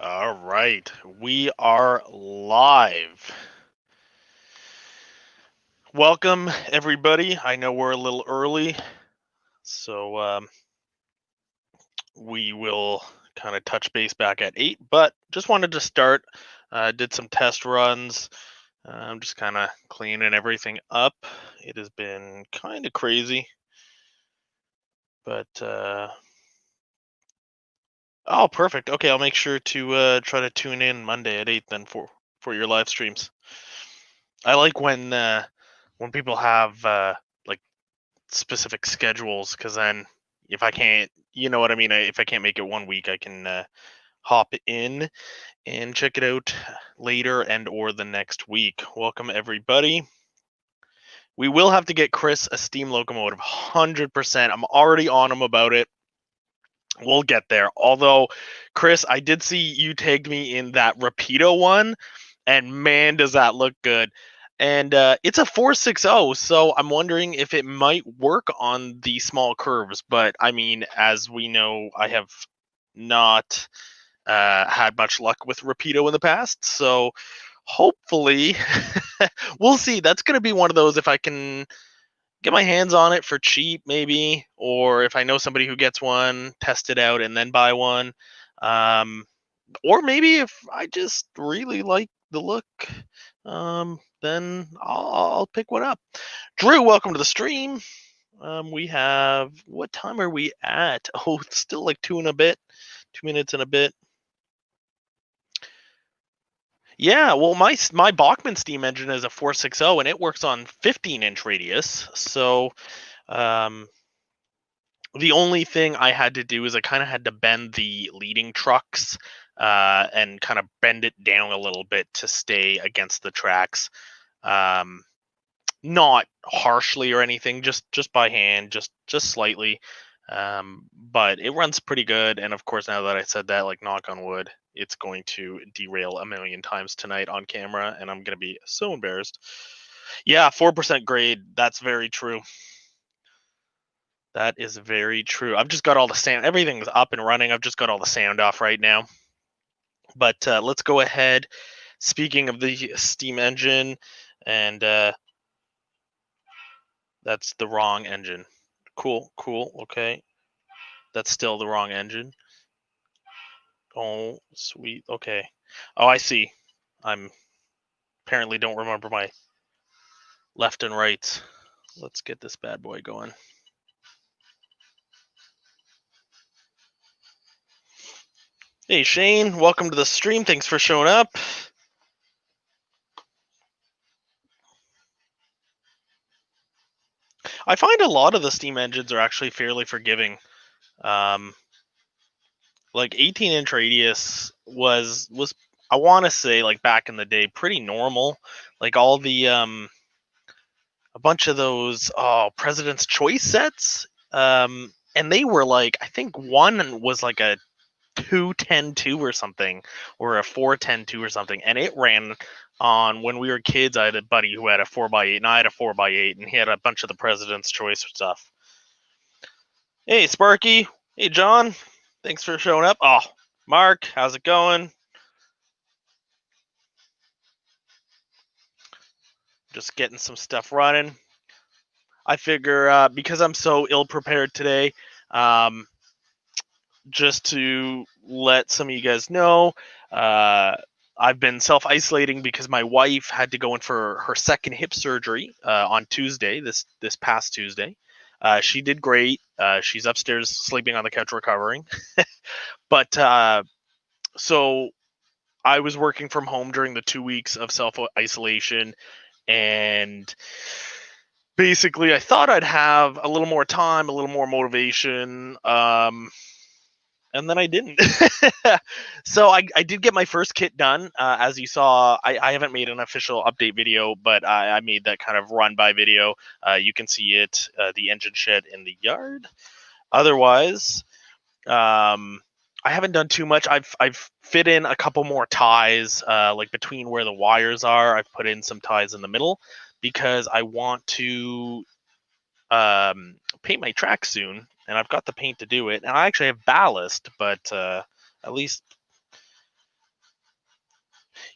All right, we are live. Welcome, everybody. I know we're a little early, so we will kind of touch base back at 8, but just wanted to start. Did some test runs. I'm just kind of cleaning everything up. It has been kind of crazy, but oh, perfect. Okay, I'll make sure to try to tune in Monday at 8 then for your live streams. I like when people have like specific schedules, because then if I can't, you know what I mean, if I can't make it one week, I can hop in and check it out later and or the next week. Welcome everybody. We will have to get Chris a steam locomotive, 100%. I'm already on him about it. We'll get there. Although, Chris, I did see you tagged me in that Rapido one, and man, does that look good. And it's a 460, so I'm wondering if it might work on the small curves. But I mean, as we know, I have not had much luck with Rapido in the past, so hopefully, we'll see. That's going to be one of those, if I can get my hands on it for cheap, maybe, or if I know somebody who gets one, test it out and then buy one. Um, or maybe if I just really like the look, then I'll pick one up. Drew, welcome to the stream. We have, what time are we at? Oh, it's still like 2 minutes and a bit. Yeah, well, my Bachmann steam engine is a 460, and it works on 15-inch radius. So, um, the only thing I had to do is I kind of had to bend the leading trucks and kind of bend it down a little bit to stay against the tracks. Um, Not harshly or anything, just by hand, just slightly. But it runs pretty good. And of course, now that I said that, like, knock on wood, it's going to derail a million times tonight on camera, and I'm gonna be so embarrassed. Yeah, 4% grade. That's very true. That is very true. I've just got all the sound. Everything's up and running. I've just got all the sound off right now. But let's go ahead. Speaking of the steam engine, and that's the wrong engine. Cool. Okay. That's still the wrong engine. Oh, sweet. Okay. Oh, I see. I'm apparently don't remember my left and right. Let's get this bad boy going. Hey, Shane. Welcome to the stream. Thanks for showing up. I find a lot of the steam engines are actually fairly forgiving. Like 18-inch radius was I want to say, like, back in the day, pretty normal. Like all the a bunch of those President's Choice sets, and they were like, I think one was like a 210-2 or something, or a 410-2 or something, and it ran on, when we were kids. I had a buddy who had a 4x8, and I had a 4x8, and he had a bunch of the President's Choice stuff. Hey, Sparky. Hey, John. Thanks for showing up. Oh, Mark, how's it going? Just getting some stuff running. I figure because I'm so ill prepared today, just to let some of you guys know, I've been self-isolating because my wife had to go in for her second hip surgery on Tuesday, this past Tuesday. She did great. She's upstairs sleeping on the couch recovering. But so I was working from home during the 2 weeks of self-isolation, and basically I thought I'd have a little more time, a little more motivation, and then I didn't. So I did get my first kit done. As you saw, I haven't made an official update video, but I made that kind of run by video. You can see it, the engine shed in the yard. Otherwise, I haven't done too much. I've fit in a couple more ties, like between where the wires are. I've put in some ties in the middle because I want to paint my track soon, and I've got the paint to do it. And I actually have ballast, but at least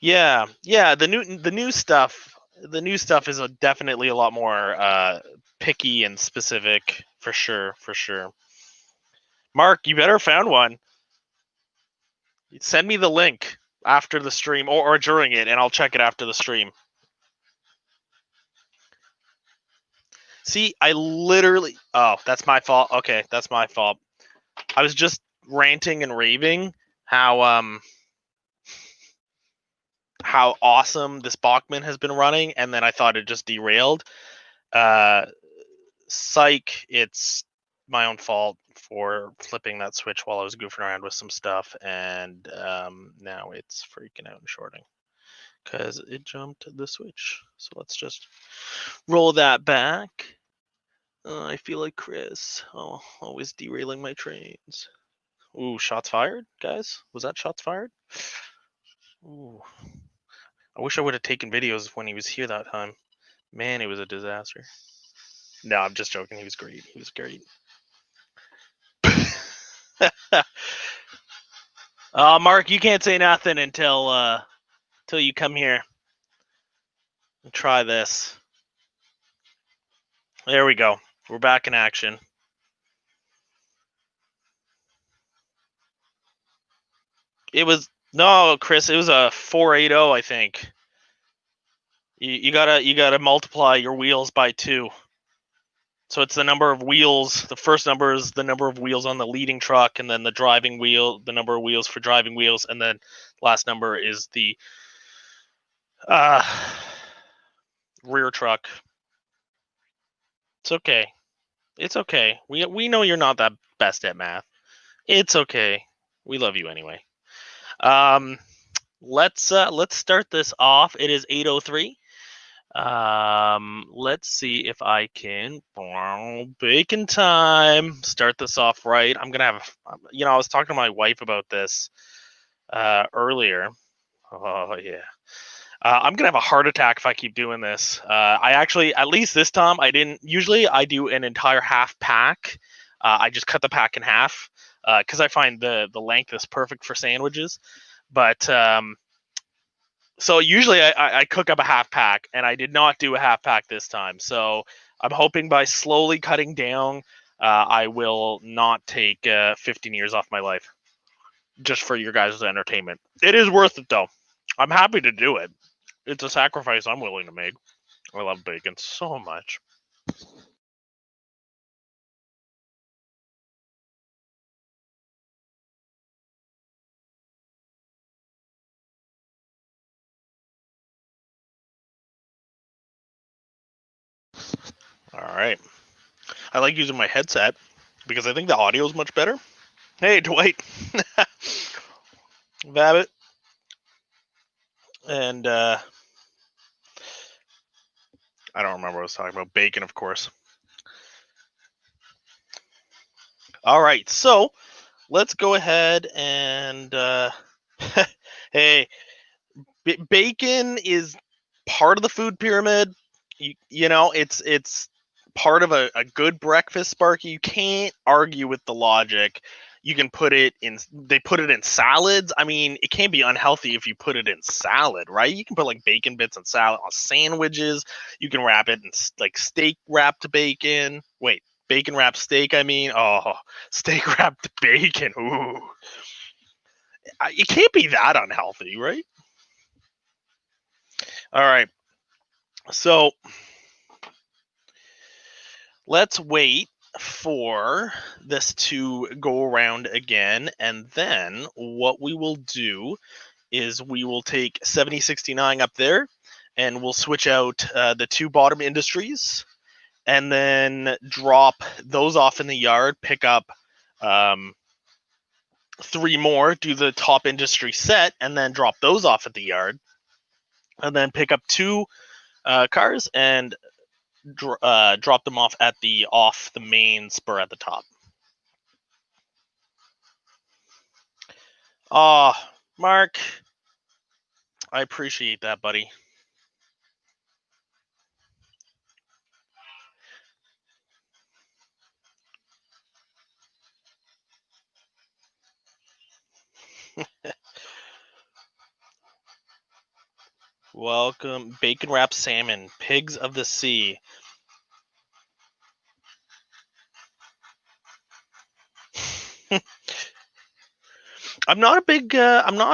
Yeah, the new stuff. The new stuff is definitely a lot more picky and specific, for sure, for sure. Mark, you better found one. Send me the link after the stream or during it, and I'll check it after the stream. See, I literally. Oh, that's my fault. Okay, that's my fault. I was just ranting and raving how awesome this Bachman has been running, and then I thought it just derailed. Psych, it's my own fault for flipping that switch while I was goofing around with some stuff, and now it's freaking out and shorting because it jumped the switch. So let's just roll that back. I feel like Chris. Oh, always derailing my trains. Ooh, shots fired, guys. Was that shots fired? Ooh. I wish I would have taken videos when he was here that time. Man, it was a disaster. No, I'm just joking. He was great. He was great. Mark, you can't say nothing until you come here and try this. There we go. We're back in action. It was no, Chris. It was a 480, I think. You gotta multiply your wheels by 2. So it's the number of wheels. The first number is the number of wheels on the leading truck, and then the driving wheel, the number of wheels for driving wheels, and then last number is the rear truck. It's okay. It's okay. We know you're not that best at math. It's okay. We love you anyway. Let's start this off. It is 8:03. Let's see if I can bacon time. Start this off right. I'm gonna have, I was talking to my wife about this earlier. Oh yeah. I'm gonna have a heart attack if I keep doing this. I actually, at least this time, I didn't. Usually, I do an entire half pack. I just cut the pack in half because I find the length is perfect for sandwiches. But so usually I cook up a half pack, and I did not do a half pack this time. So I'm hoping by slowly cutting down, I will not take 15 years off my life just for your guys' entertainment. It is worth it though. I'm happy to do it. It's a sacrifice I'm willing to make. I love bacon so much. All right. I like using my headset because I think the audio is much better. Hey, Dwight. Babbitt. And I don't remember what I was talking about. Bacon, of course. All right. So let's go ahead and hey, bacon is part of the food pyramid. It's part of a good breakfast, Sparky. You can't argue with the logic. You can put it in. They put it in salads. I mean, it can't be unhealthy if you put it in salad, right? You can put like bacon bits in salad on sandwiches. You can wrap it in like steak wrapped bacon. Wait, bacon wrapped steak. I mean, oh, steak wrapped bacon. Ooh, it can't be that unhealthy, right? All right. So let's wait for this to go around again. And then what we will do is we will take 7069 up there and we'll switch out the 2 bottom industries and then drop those off in the yard, pick up 3 more, do the top industry set, and then drop those off at the yard. And then pick up 2 cars and drop them off at the main spur at the top. Oh, Mark, I appreciate that, buddy. Welcome, bacon wrapped salmon, pigs of the sea. I'm not a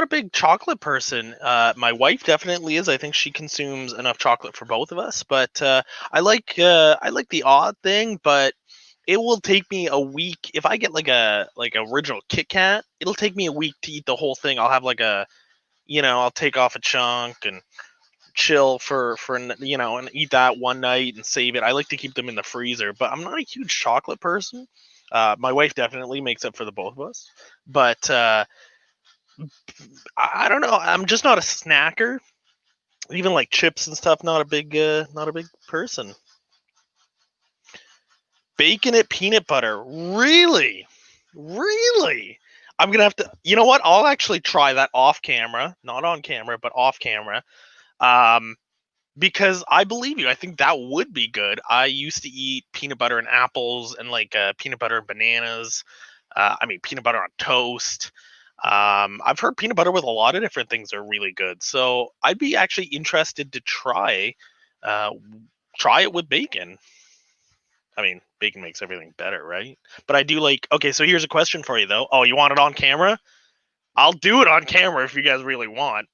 big chocolate person. My wife definitely is. I think she consumes enough chocolate for both of us. But I like the odd thing. But it will take me a week if I get like a original Kit Kat. It'll take me a week to eat the whole thing. I'll have like a I'll take off a chunk and chill for and eat that one night and save it. I like to keep them in the freezer. But I'm not a huge chocolate person. My wife definitely makes up for the both of us. But I don't know. I'm just not a snacker. Even like chips and stuff, not a big person. Bacon it, peanut butter, really, really. I'm gonna have to. You know what? I'll actually try that off camera, not on camera, but off camera. Um, because I believe you. I think that would be good. I used to eat peanut butter and apples and like peanut butter and bananas. I mean, peanut butter on toast. I've heard peanut butter with a lot of different things are really good. So I'd be actually interested to uh, try it with bacon. I mean, bacon makes everything better, right? But I do like. Okay, so here's a question for you though. Oh, you want it on camera? I'll do it on camera if you guys really want.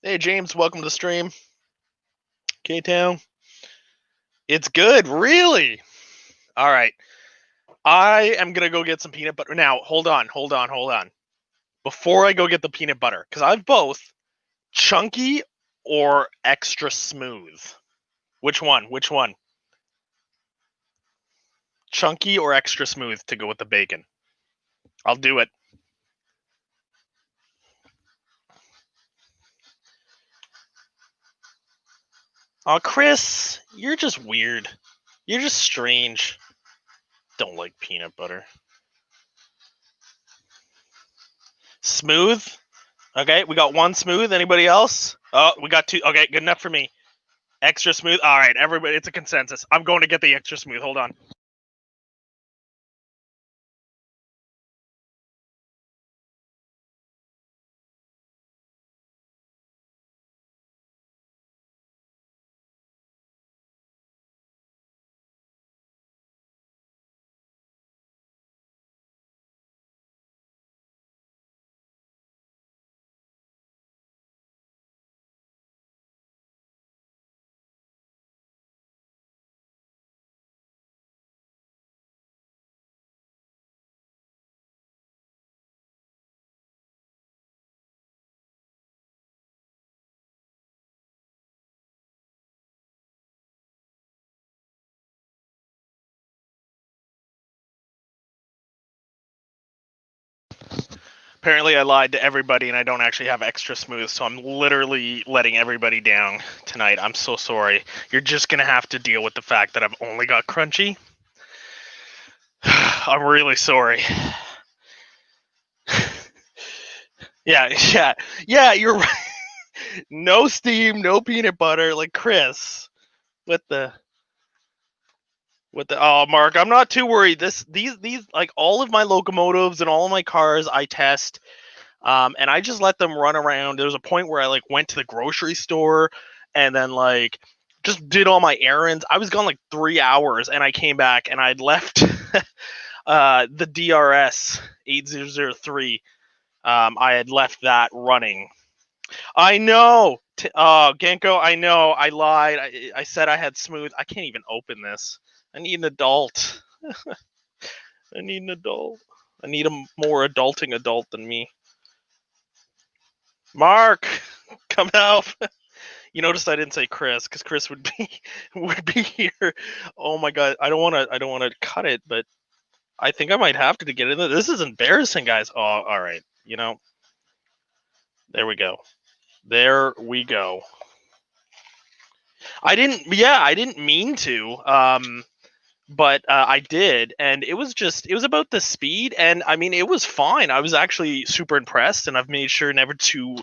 Hey, James, welcome to the stream. K Town. It's good, really. All right. I am gonna go get some peanut butter. Now, hold on. Before I go get the peanut butter, because I've both chunky or extra smooth. Which one? Which one? Chunky or extra smooth to go with the bacon? I'll do it. Oh, Chris, you're just weird. You're just strange. Don't like peanut butter. Smooth? Okay, we got one smooth. Anybody else? Oh, we got two. Okay, good enough for me. Extra smooth. All right, everybody, it's a consensus. I'm going to get the extra smooth. Hold on. Apparently, I lied to everybody, and I don't actually have extra smooth, so I'm literally letting everybody down tonight. I'm so sorry. You're just gonna have to deal with the fact that I've only got crunchy. I'm really sorry. Yeah. You're right. No steam, no peanut butter, like Chris. With the oh, Mark, I'm not too worried. These like all of my locomotives and all of my cars I test. And I just let them run around. There was a point where I like went to the grocery store and then like just did all my errands. I was gone like 3 hours and I came back and I'd left the DRS 8003. I had left that running. I know. Genko, I know. I lied. I said I had smooth. I can't even open this. I need an adult. I need an adult. I need a more adulting adult than me. Mark, come help. You noticed I didn't say Chris because Chris would be here. Oh my god, I don't want to cut it, but I think I might have to get in there. This is embarrassing, guys. Oh, all right. There we go. There we go. I didn't mean to. But I did, and it was about the speed, and I mean, it was fine. I was actually super impressed, and I've made sure never to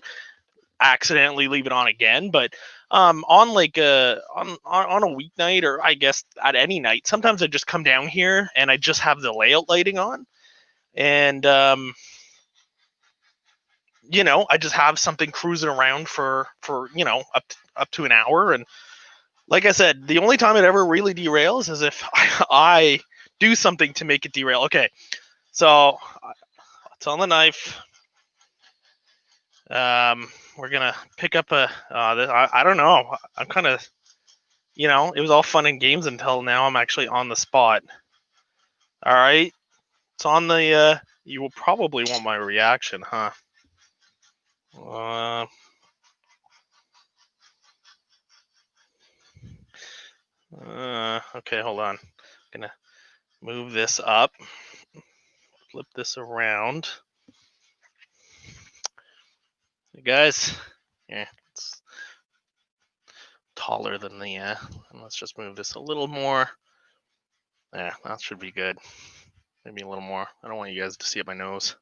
accidentally leave it on again. But on like on a weeknight, or I guess at any night, sometimes I just come down here and I just have the layout lighting on, and I just have something cruising around for up to an hour. And like I said, the only time it ever really derails is if I do something to make it derail. Okay, so it's on the knife. We're gonna pick up a. I don't know. I'm kind of, it was all fun and games until now. I'm actually on the spot. All right, it's on the. You will probably want my reaction, huh? Okay, hold on. I'm gonna move this up. Flip this around. You guys, yeah, it's taller than the. And let's just move this a little more. Yeah, that should be good. Maybe a little more. I don't want you guys to see up my nose.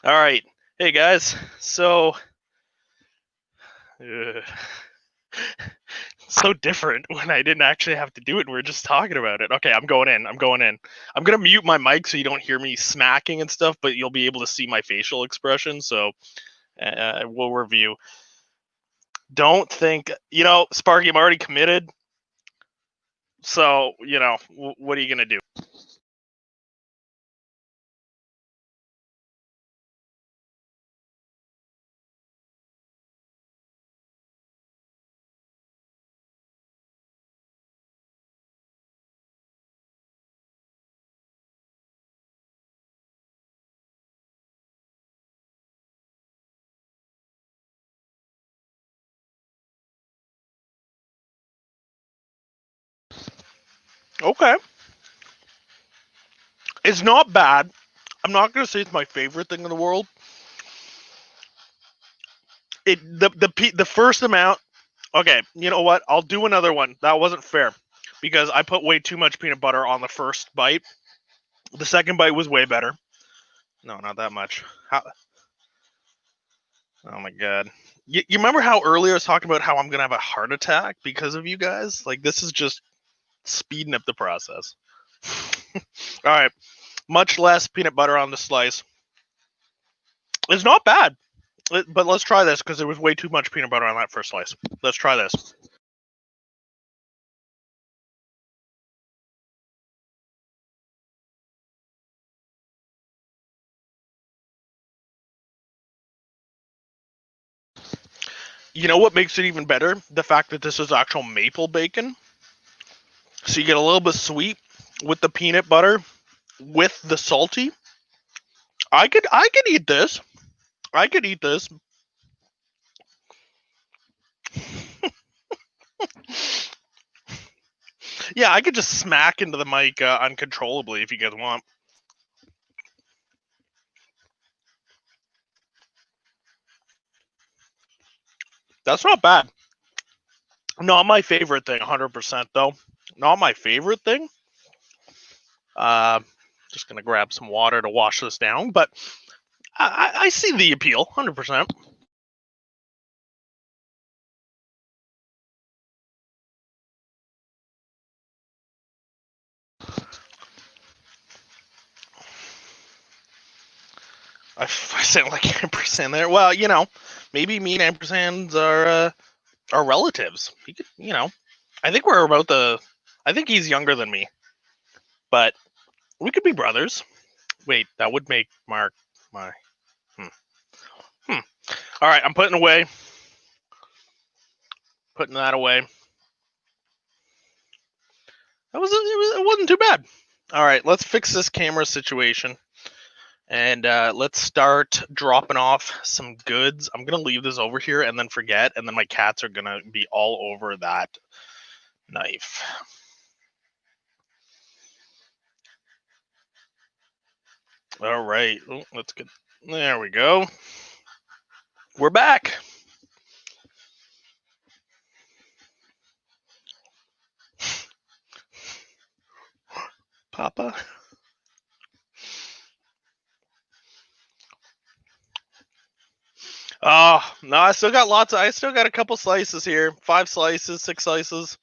All right. Hey guys. So so different when I didn't actually have to do it. We're just talking about it. Okay, I'm going in. I'm going to mute my mic so you don't hear me smacking and stuff, but you'll be able to see my facial expression. So we'll review. Don't think, Sparky, I'm already committed. So, what are you going to do? Okay. It's not bad. I'm not going to say it's my favorite thing in the world. The first amount. Okay, you know what? I'll do another one. That wasn't fair because I put way too much peanut butter on the first bite. The second bite was way better. No, not that much. Oh my god. You remember how earlier I was talking about how I'm gonna have a heart attack because of you guys? Like, this is just speeding up the process. All right, much less peanut butter on the slice. It's not bad, but let's try this because there was way too much peanut butter on that first slice. Let's try this. You know what makes it even better? The fact that this is actual maple bacon. So you get a little bit sweet with the peanut butter, with the salty. I could eat this. I could eat this. Yeah, I could just smack into the mic uncontrollably if you guys want. That's not bad. Not my favorite thing, 100% though. Not my favorite thing. Just gonna grab some water to wash this down, but I see the appeal, 100%. I sound like ampersand there. Well, maybe me and ampersands are relatives. He could, I think we're about I think he's younger than me, but we could be brothers. Wait, that would make Mark my. All right, I'm putting that away. It wasn't too bad. All right, let's fix this camera situation, and let's start dropping off some goods. I'm gonna leave this over here and then forget, and then my cats are gonna be all over that knife. All right, let's get. There we go. We're back. Papa. Oh no, I still got a couple slices here. 5 slices, 6 slices.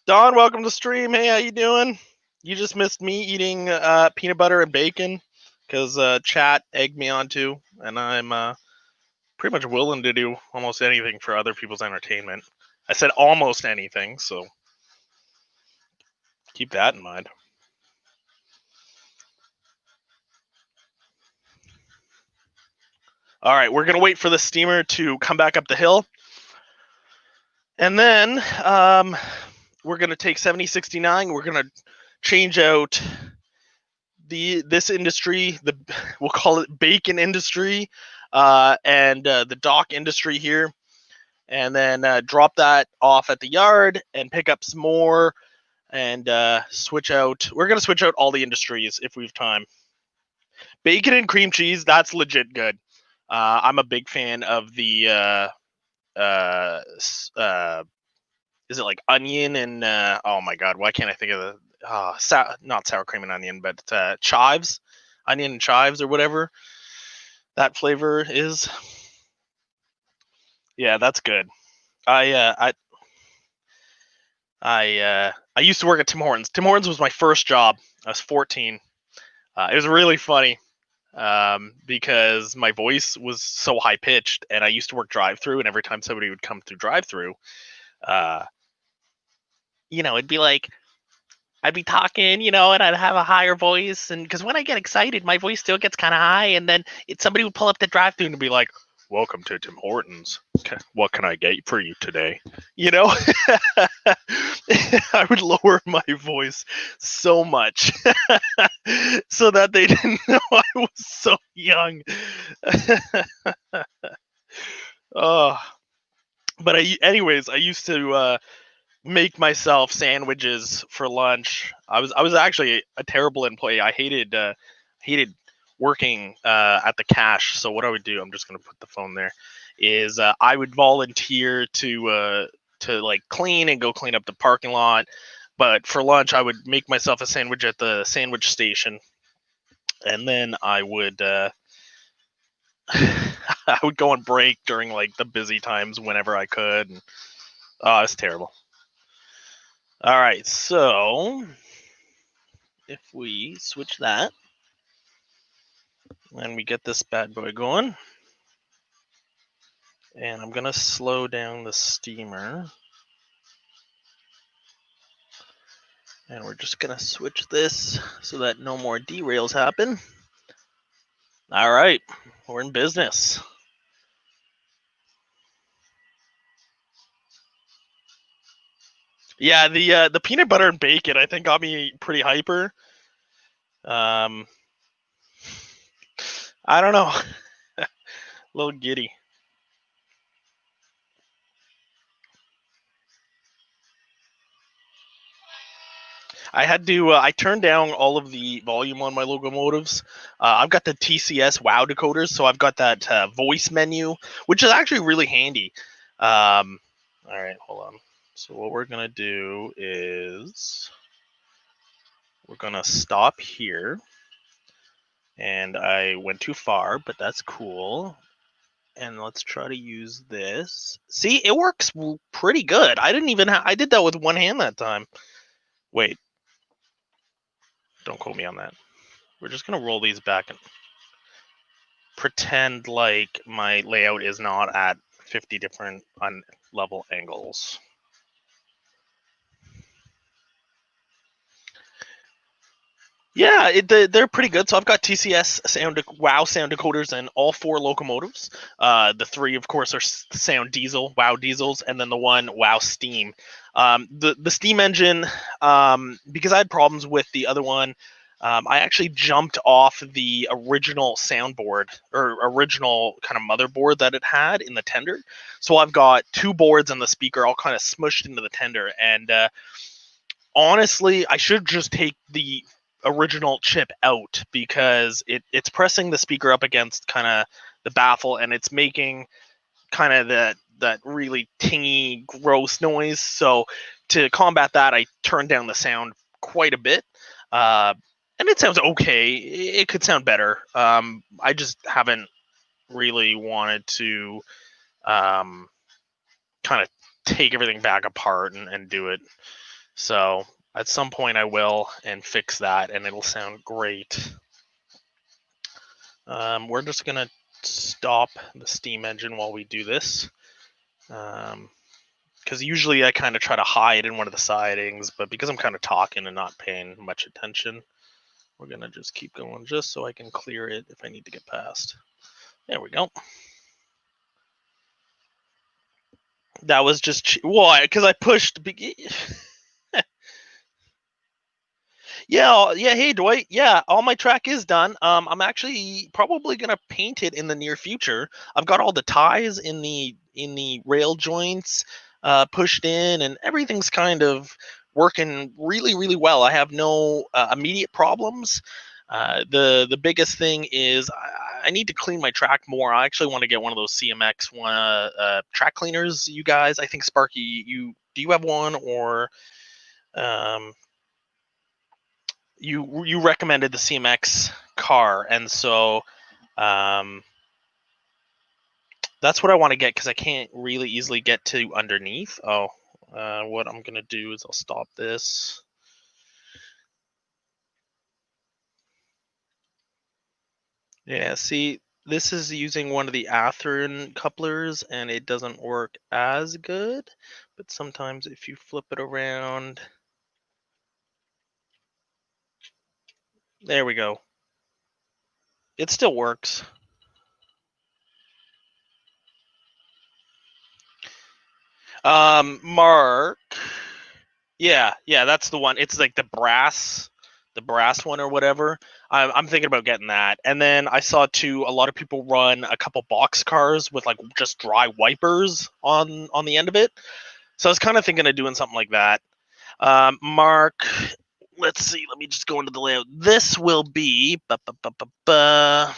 Don, welcome to stream. Hey, how you doing? You just missed me eating peanut butter and bacon because chat egged me on to, and I'm pretty much willing to do almost anything for other people's entertainment. I said almost anything, so keep that in mind. All right, we're gonna wait for the steamer to come back up the hill, and then we're gonna take 7069. We're gonna change out this industry. We'll call it bacon industry, and the dock industry here, and then drop that off at the yard and pick up some more, and switch out. We're gonna switch out all the industries if we have time. Bacon and cream cheese, that's legit good. I'm a big fan of the is it like onion and oh my god, why can't I think of the not sour cream and onion, but chives, onion and chives or whatever that flavor is. Yeah, that's good. I used to work at Tim Hortons. Tim Hortons was my first job. I was 14. It was really funny because my voice was so high pitched, and I used to work drive-through, and every time somebody would come through drive-through, it'd be like I'd be talking, and I'd have a higher voice, and because when I get excited, my voice still gets kind of high, and then somebody would pull up the drive-through and be like, "Welcome to Tim Hortons. What can I get for you today?" I would lower my voice so much so that they didn't know I was so young. Oh, but anyways, I used to make myself sandwiches for lunch. I was actually a terrible employee. I hated working at the cash. So what I would do, I'm just gonna put the phone there, is I would volunteer to like clean and go clean up the parking lot. But for lunch, I would make myself a sandwich at the sandwich station, and then I would I would go on break during like the busy times whenever I could. And, oh, it's terrible. All right, so if we switch that and we get this bad boy going, and I'm gonna slow down the steamer, and we're just gonna switch this so that no more derails happen. All right, we're in business. Yeah, the peanut butter and bacon I think got me pretty hyper. I don't know, a little giddy. I had to. I turned down all of the volume on my locomotives. I've got the TCS WOW decoders, so I've got that voice menu, which is actually really handy. All right, hold on. So what we're gonna do is we're gonna stop here, and I went too far, but that's cool. And let's try to use this. See, it works pretty good. I didn't even. I did that with one hand that time. Wait, don't quote me on that. We're just gonna roll these back and pretend like my layout is not at 50 different level angles. Yeah, they're pretty good. So I've got TCS WOW sound decoders in all 4 locomotives. The 3, of course, are sound diesel, WOW diesels, and then the 1 WOW steam. The steam engine, because I had problems with the other one, I actually jumped off the original soundboard or original kind of motherboard that it had in the tender. So I've got 2 boards and the speaker all kind of smushed into the tender. And honestly, I should just take the original chip out because it's pressing the speaker up against kind of the baffle, and it's making kind of that really tingy, gross noise. So to combat that, I turned down the sound quite a bit. And it sounds okay. It could sound better. I just haven't really wanted to kind of take everything back apart and do it. So at some point I will and fix that, and it'll sound great. We're just gonna stop the steam engine while we do this. Because usually I kind of try to hide in one of the sidings, but because I'm kind of talking and not paying much attention, we're gonna just keep going just so I can clear it if I need to get past. There we go. That was just why, because I pushed. Yeah. Hey, Dwight. Yeah, all my track is done. I'm actually probably gonna paint it in the near future. I've got all the ties in the rail joints pushed in, and everything's kind of working really, really well. I have no immediate problems. The biggest thing is I need to clean my track more. I actually want to get one of those CMX track cleaners. You guys, I think Sparky, do you have one, or um, you recommended the CMX car, and so um, that's what I want to get because I can't really easily get to underneath. What I'm gonna do is I'll stop this. Yeah, see, this is using one of the Athearn couplers, and it doesn't work as good. But sometimes if you flip it around, there we go. It still works. Mark. Yeah, that's the one. It's like the brass one or whatever. I'm thinking about getting that. And then I saw too a lot of people run a couple box cars with like just dry wipers on the end of it. So I was kind of thinking of doing something like that. Mark, let's see. Let me just go into the layout. This will be. Oh,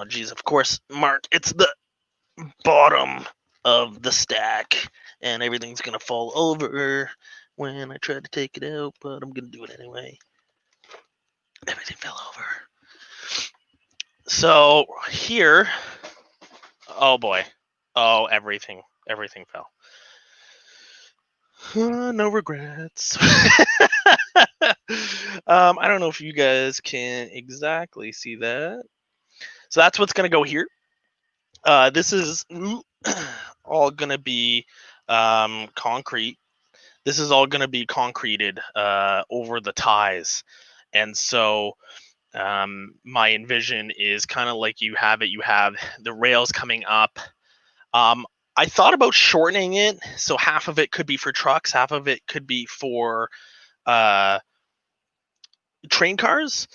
geez. Of course, Mark. It's the bottom of the stack, and everything's gonna fall over when I try to take it out, but I'm gonna do it anyway. Everything fell over. So here, oh boy, everything fell. No regrets. I don't know if you guys can exactly see that. So that's what's gonna go here. This is all gonna be concrete. This is all gonna be concreted over the ties, and so my envision is kind of like you have it. You have the rails coming up. I thought about shortening it, so half of it could be for trucks, half of it could be for uh, train cars.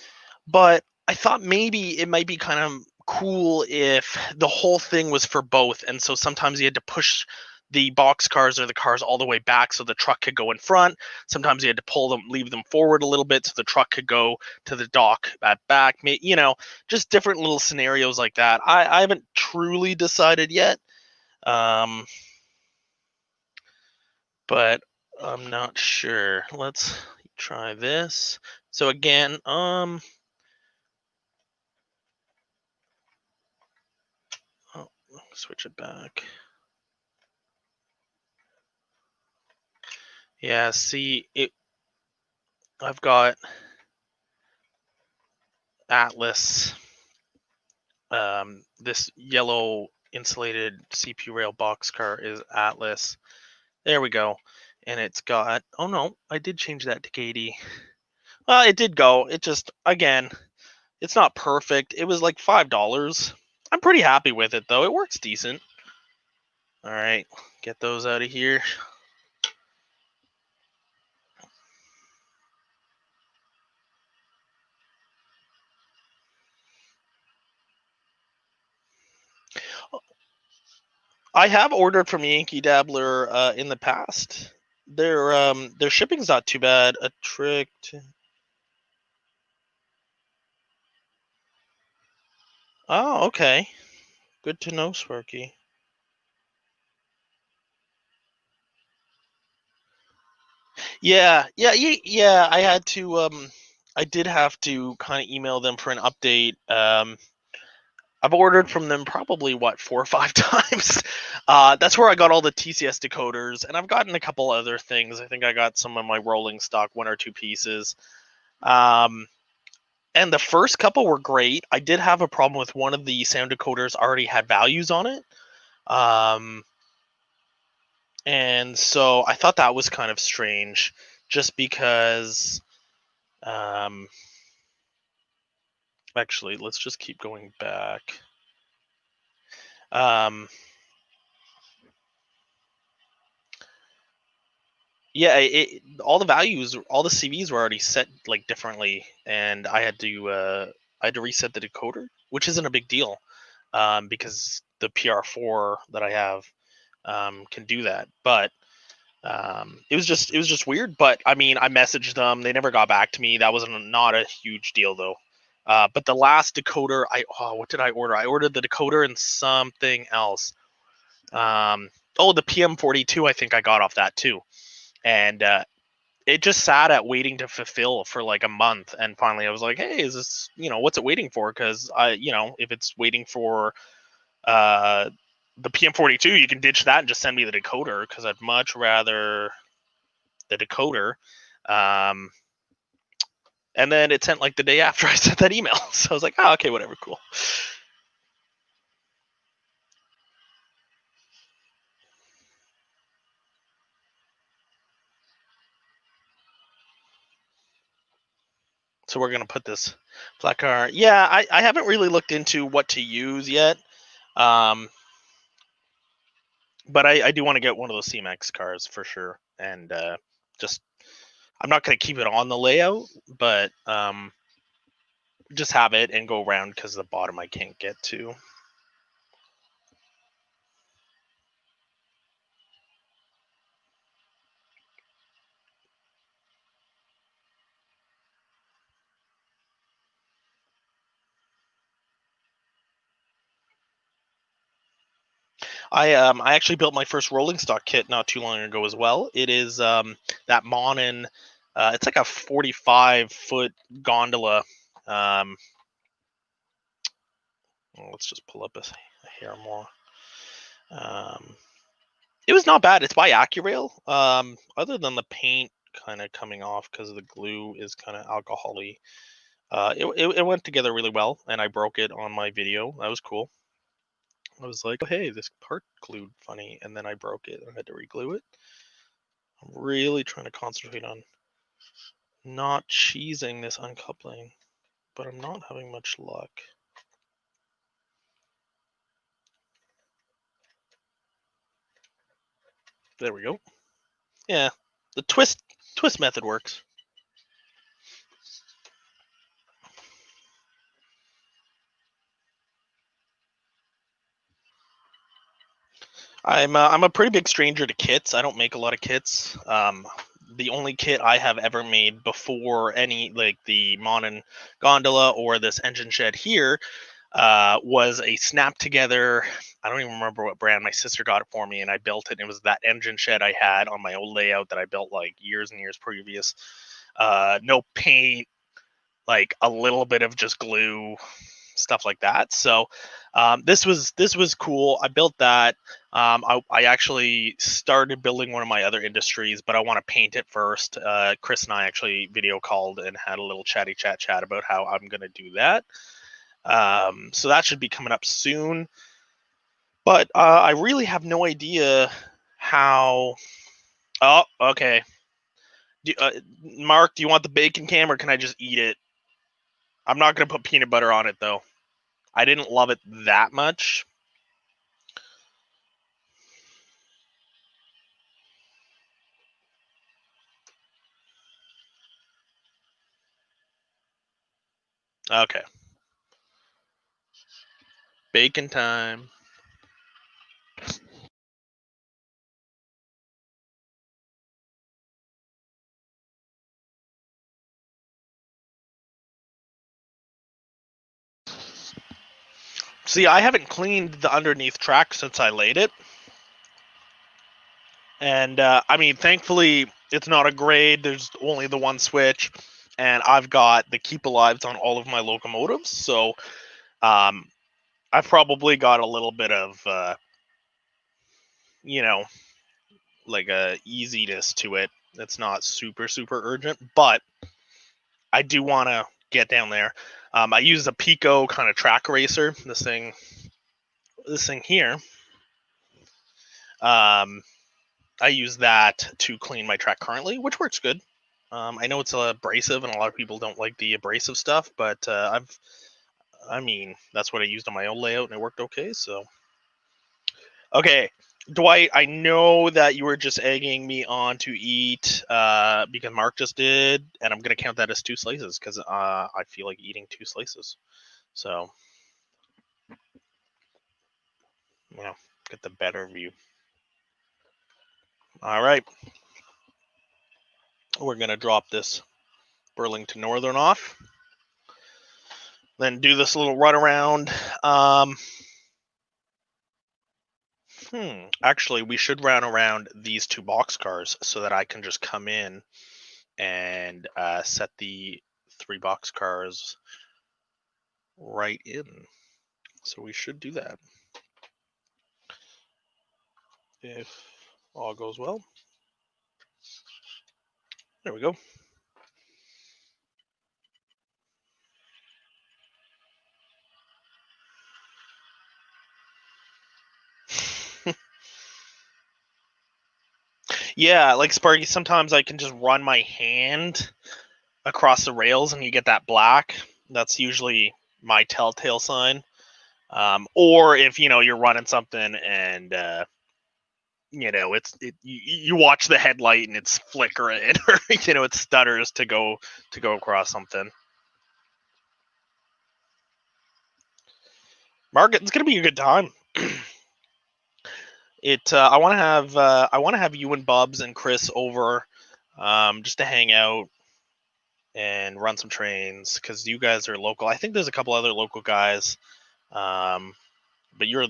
But I thought maybe it might be kind of cool if the whole thing was for both. And so sometimes you had to push the box cars or the cars all the way back so the truck could go in front. Sometimes you had to pull them, leave them forward a little bit so the truck could go to the dock at back. Just different little scenarios like that. I haven't truly decided yet. But I'm not sure. Let's try this. So again, switch it back. Yeah, see it. I've got Atlas. This yellow insulated CPU rail boxcar is Atlas. There we go. And it's got. Oh no, I did change that to Katie. Well, it did go. It just again, it's not perfect. It was like $5. I'm pretty happy with it though. It works decent. All right, get those out of here. I have ordered from Yankee Dabbler in the past. Their shipping's not too bad. A trick. Oh, okay. Good to know, Sparky. Yeah. I had to. I did have to kind of email them for an update. I've ordered from them probably 4 or 5 times. That's where I got all the TCS decoders, and I've gotten a couple other things. I think I got some of my rolling stock, 1 or 2 pieces. Um, And the first couple were great. I did have a problem with one of the sound decoders already had values on it. And so I thought that was kind of strange, just because. Actually, let's just keep going back. Yeah, all the values, all the CVs were already set like differently, and I had to reset the decoder, which isn't a big deal, because the PR4 that I have can do that. But it was just weird. But I mean, I messaged them; they never got back to me. That was not a huge deal though. But the last decoder, what did I order? I ordered the decoder and something else. The PM42, I think I got off that too, and it just sat at waiting to fulfill for like a month, and finally I was like, hey, is this, what's it waiting for? Because if it's waiting for uh the PM42, you can ditch that and just send me the decoder, because I'd much rather the decoder. And then it sent like the day after I sent that email. So I was like, oh, okay, whatever, cool. So we're gonna put this placard. Yeah, I haven't really looked into what to use yet. But I do want to get one of those CMX cars for sure, and just I'm not gonna keep it on the layout, but just have it and go around, because the bottom I can't get to. I actually built my first rolling stock kit not too long ago as well. It is that Monin. It's like a 45-foot gondola. Let's just pull up a hair more. It was not bad. It's by AccuRail. Other than the paint kind of coming off because the glue is kind of alcohol-y. It went together really well, and I broke it on my video. That was cool. I was like, oh, hey, this part glued funny, and then I broke it and I had to reglue it. I'm really trying to concentrate on not cheesing this uncoupling, but I'm not having much luck. There we go. Yeah, the twist method works. I'm a pretty big stranger to kits. I don't make a lot of kits. The only kit I have ever made before any, like the Monin gondola or this engine shed here, was a snap together. I don't even remember what brand. My sister got it for me, and I built it. And it was that engine shed I had on my old layout that I built like years and years previous. No paint, like a little bit of just glue, stuff like that. So this was cool. I built that. I actually started building one of my other industries, but I want to paint it first. Chris and I actually video called and had a little chat about how I'm gonna do that. So that should be coming up soon. But I really have no idea how. Oh, okay. Mark, do you want the bacon cam, or can I just eat it? I'm not gonna put peanut butter on it though. I didn't love it that much. Okay. Bacon time. See, I haven't cleaned the underneath track since I laid it. And I mean, thankfully, it's not a grade. There's only the one switch. And I've got the keep alives on all of my locomotives. So I've probably got a little bit of, you know, like a easiness to it. It's not super, super urgent. But I do want to get down there. I use a Pico kind of track racer. This thing here. I use that to clean my track currently, which works good. I know it's abrasive, and a lot of people don't like the abrasive stuff, but that's what I used on my old layout, and it worked okay. So, okay, Dwight, I know that you were just egging me on to eat because Mark just did, and I'm gonna count that as 2 slices because I feel like eating 2 slices. So, get the better view. All right, we're gonna drop this Burlington Northern off. Then do this little run around. Actually, we should run around these 2 boxcars so that I can just come in and set the 3 boxcars right in. So we should do that if all goes well. There we go. Yeah, like Sparky, sometimes I can just run my hand across the rails and you get that black. That's usually my telltale sign. Or if you're running something and you watch the headlight and it's flickering or it stutters to go across something. Mark, it's gonna be a good time. I want to have you and Bubs and Chris over, just to hang out and run some trains because you guys are local. I think there's a couple other local guys, but you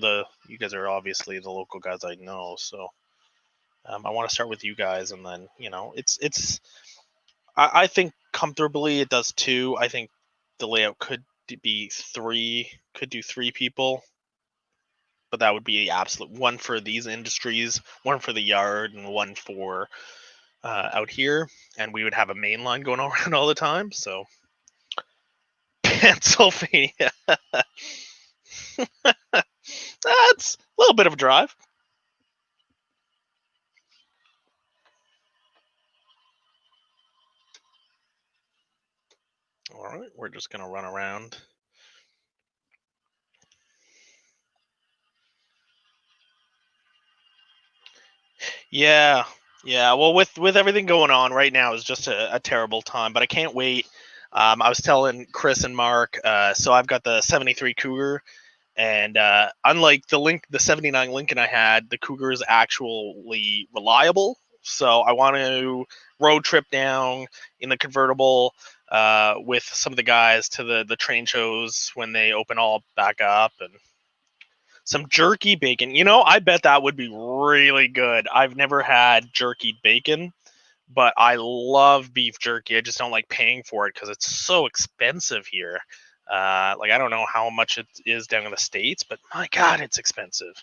guys are obviously the local guys I know. So I want to start with you guys, and then it's. I think comfortably it does 2. I think the layout could be 3. Could do 3 people. But that would be the absolute 1 for these industries, 1 for the yard, and 1 for out here. And we would have a main line going around all the time. So, Pennsylvania. That's a little bit of a drive. All right, we're just going to run around. Yeah. Well, with everything going on right now is just a terrible time, but I can't wait. I was telling Chris and Mark, so I've got the 73 Cougar, and unlike the 79 Lincoln I had, the Cougar is actually reliable. So I want to road trip down in the convertible with some of the guys to the train shows when they open all back up, and some jerky bacon. I bet that would be really good. I've never had jerky bacon, but I love beef jerky. I just don't like paying for it because it's so expensive here. I don't know how much it is down in the States, but my God, it's expensive.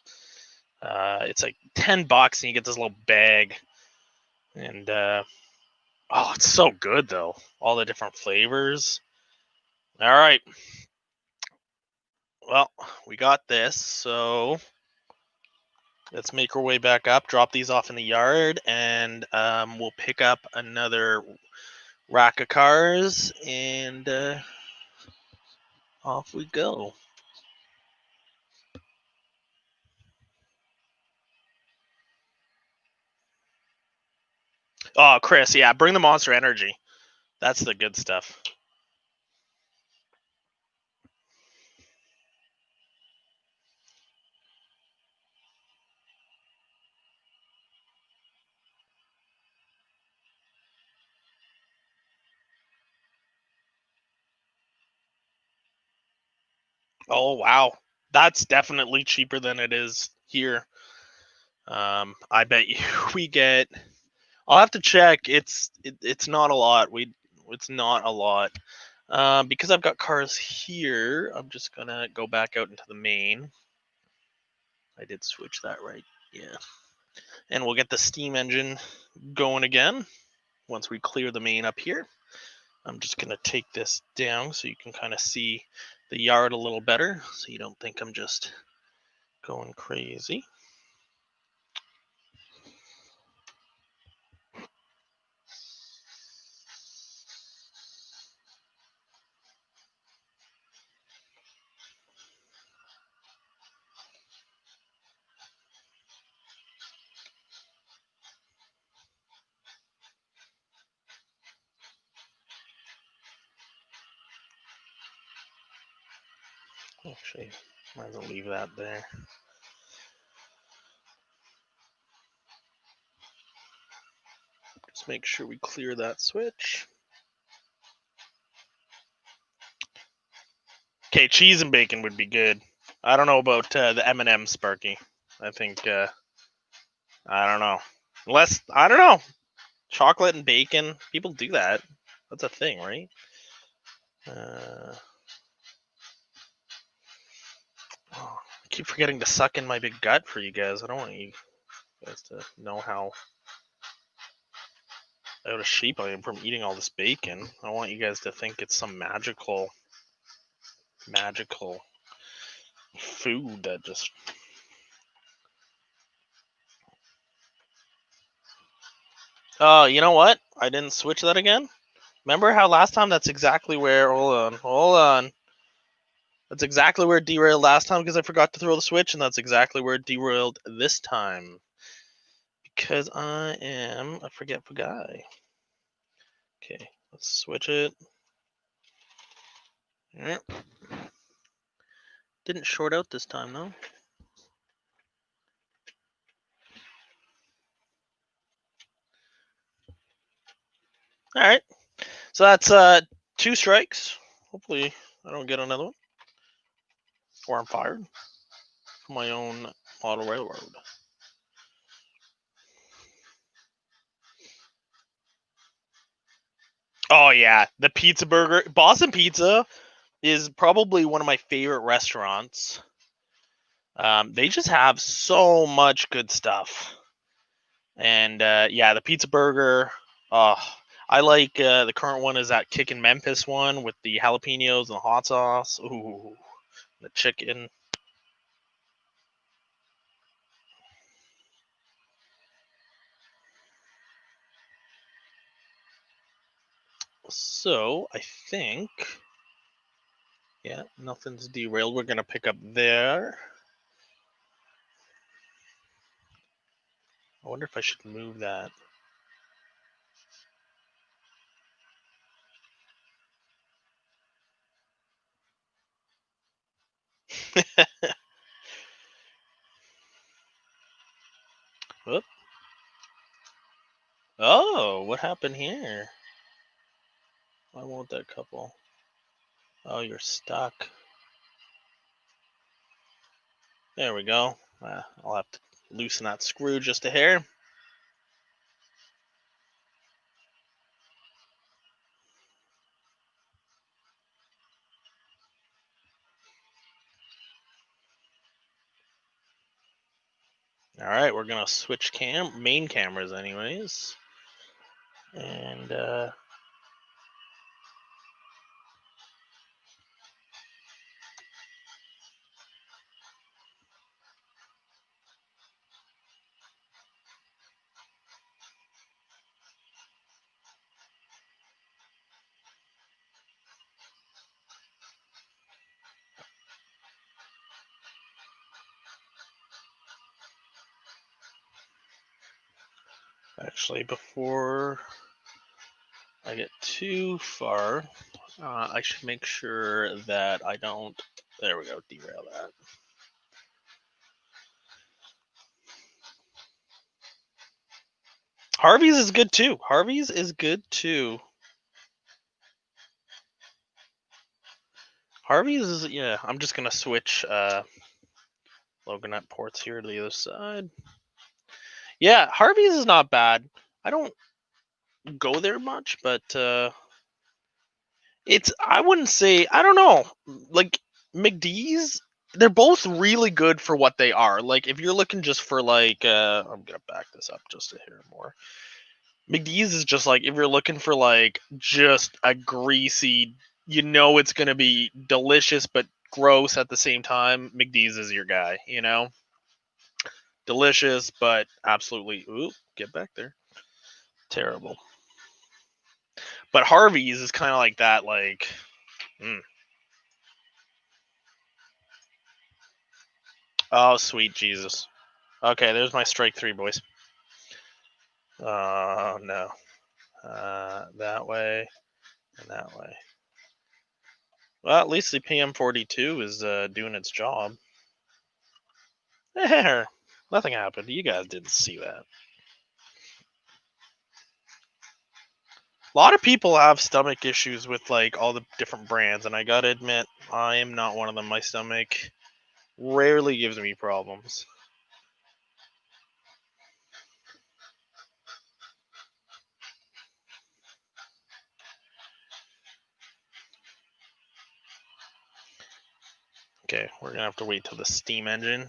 It's like $10 and you get this little bag. And it's so good though. All the different flavors. All right. Well, we got this, so let's make our way back up, drop these off in the yard, and we'll pick up another rack of cars, and off we go. Oh, Chris, yeah, bring the Monster Energy. That's the good stuff. Oh, wow. That's definitely cheaper than it is here. I bet you we get. I'll have to check. It's not a lot. It's not a lot. Because I've got cars here, I'm just gonna go back out into the main. I did switch that, right? Yeah. And we'll get the steam engine going again once we clear the main up here. I'm just going to take this down so you can kind of see the yard a little better, so you don't think I'm just going crazy. Actually, might as well leave that there. Just make sure we clear that switch. Okay, cheese and bacon would be good. I don't know about the M&M Sparky. I think I don't know. Unless I don't know. Chocolate and bacon. People do that. That's a thing, right? I keep forgetting to suck in my big gut for you guys. I don't want you guys to know how out of shape I am from eating all this bacon. I want you guys to think it's some magical food that just. You know what? I didn't switch that again. Remember how last time that's exactly where. Hold on. That's exactly where it derailed last time because I forgot to throw the switch, and that's exactly where it derailed this time. Because I am a forgetful guy. Okay, let's switch it. Yep. Didn't short out this time though. All right, so that's 2 strikes. Hopefully, I don't get another one, or I'm fired from my own model railroad. Oh yeah, the pizza burger, Boston Pizza is probably one of my favorite restaurants. They just have so much good stuff, and yeah, the pizza burger. I like the current one is that Kickin' Memphis one with the jalapenos and the hot sauce. Ooh, the chicken. So I think, yeah, nothing's derailed. We're gonna pick up there. I wonder if I should move that. Whoop. Oh, what happened here? I want that couple. Oh, you're stuck. There we go. I'll have to loosen that screw just a hair. All right, we're gonna switch main cameras anyways. And actually, before I get too far, I should make sure that I don't. There we go. Derail that. Harvey's is good too. Harvey's is good too. Harvey's is, yeah. I'm just gonna switch Loganette ports here to the other side. Yeah, Harvey's is not bad. I don't go there much, but it's, I wouldn't say, I don't know. Like McD's, they're both really good for what they are. Like if you're looking just for like I'm gonna back this up just to hear more. McDee's is just like, if you're looking for like just a greasy, it's gonna be delicious but gross at the same time, McDee's is your guy. Delicious but absolutely, ooh, get back there, terrible. But Harvey's is kind of like that, like, oh sweet Jesus. Okay, there's my strike three, boys. Oh no. That way and that way. Well, at least the PM42 is doing its job. There, nothing happened. You guys didn't see that. A lot of people have stomach issues with like all the different brands, and I gotta admit, I am not one of them. My stomach rarely gives me problems. Okay, we're gonna have to wait till the steam engine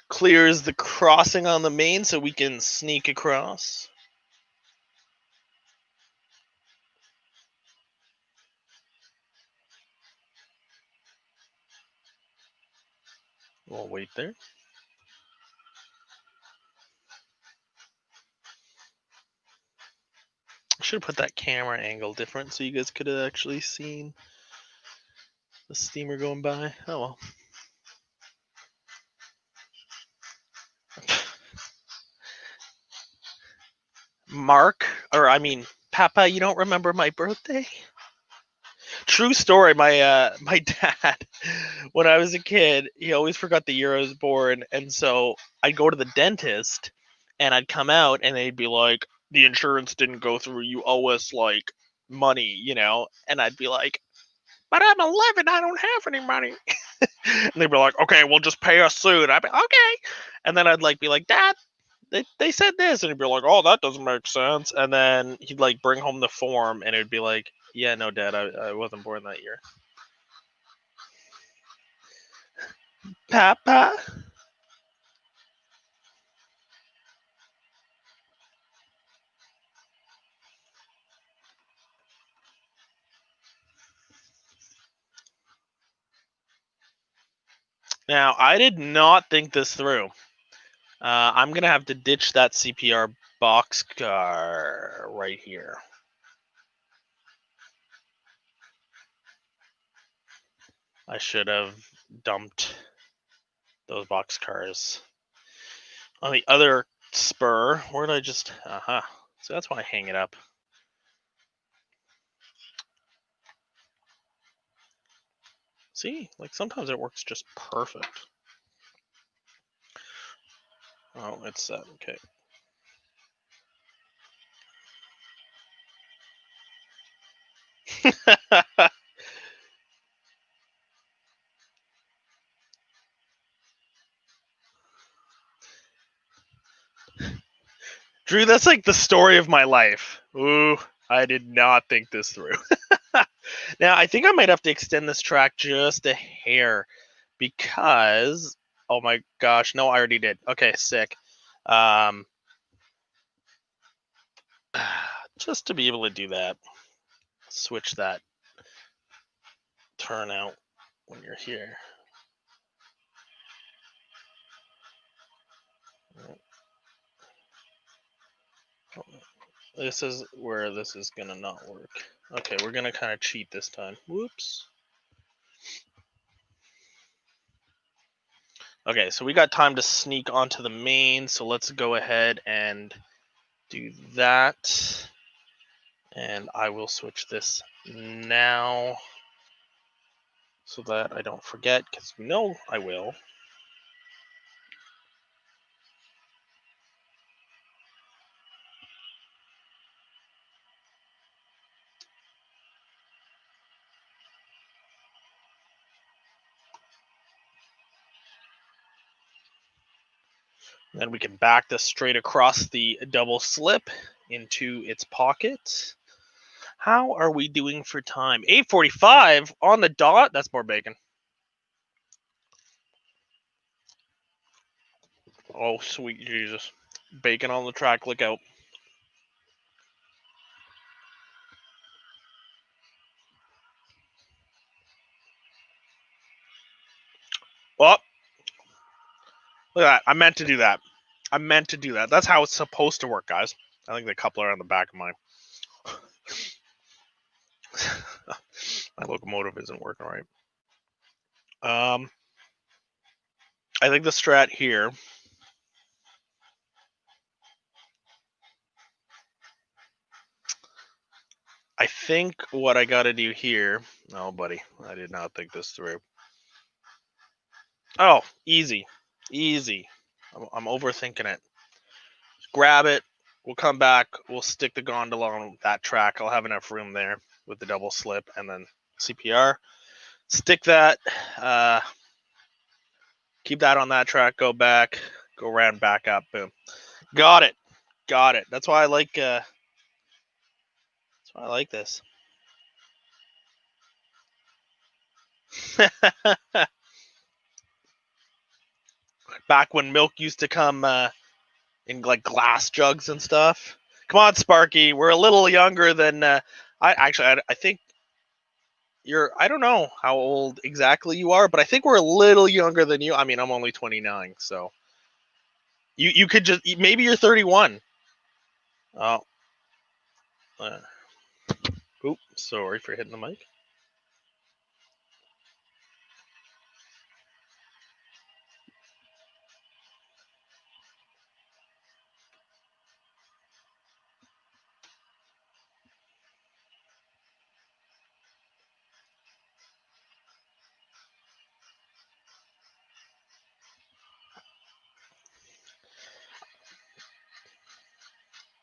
clears the crossing on the main so we can sneak across. We'll wait there. I should have put that camera angle different so you guys could have actually seen the steamer going by. Oh well. Mark, or I mean, Papa, you don't remember my birthday? True story. My dad, when I was a kid, he always forgot the year I was born, and so I'd go to the dentist, and I'd come out, and they'd be like, "The insurance didn't go through. You owe us like money," and I'd be like, "But I'm 11. I don't have any money." And they'd be like, "Okay, we'll just pay us soon." I'd be okay, and then I'd like be like, "Dad, they said this," and he'd be like, "Oh, that doesn't make sense." And then he'd like bring home the form, and it'd be like, "Yeah, no, Dad, I wasn't born that year." Papa. Now, I did not think this through. I'm gonna have to ditch that CPR boxcar right here. I should have dumped those boxcars on the other spur. Where did I just? So that's why I hang it up. See, like sometimes it works just perfect. Oh, it's set. Okay. Drew, that's like the story of my life. Ooh, I did not think this through. Now, I think I might have to extend this track just a hair because, oh my gosh, no, I already did. Okay, sick. Just to be able to do that, switch that turnout when you're here. This is where this is gonna not work. Okay, we're gonna kind of cheat this time. Whoops. Okay, so we got time to sneak onto the main, so let's go ahead and do that. And I will switch this now so that I don't forget, because you know I will. Then we can back this straight across the double slip into its pocket. How are we doing for time? 8:45 on the dot. That's more bacon. Oh, sweet Jesus. Bacon on the track. Look out. Oh, look at that. I meant to do that. That's how it's supposed to work, guys. I think the coupler on the back of mine. My locomotive isn't working right. I think the strat here. I think what I got to do here. Oh, buddy, I did not think this through. Oh, easy. I'm overthinking it. Grab it. We'll come back. We'll stick the gondola on that track. I'll have enough room there with the double slip and then CPR. Stick that. Keep that on that track. Go back. Go round back up. Boom. Got it. That's why I like. That's why I like this. Back when milk used to come in like glass jugs and stuff. Come on, Sparky. We're a little younger than. I think you're. I don't know how old exactly you are, but I think we're a little younger than you. I mean, I'm only 29, so you could just maybe you're 31. Oh. Oops, sorry for hitting the mic.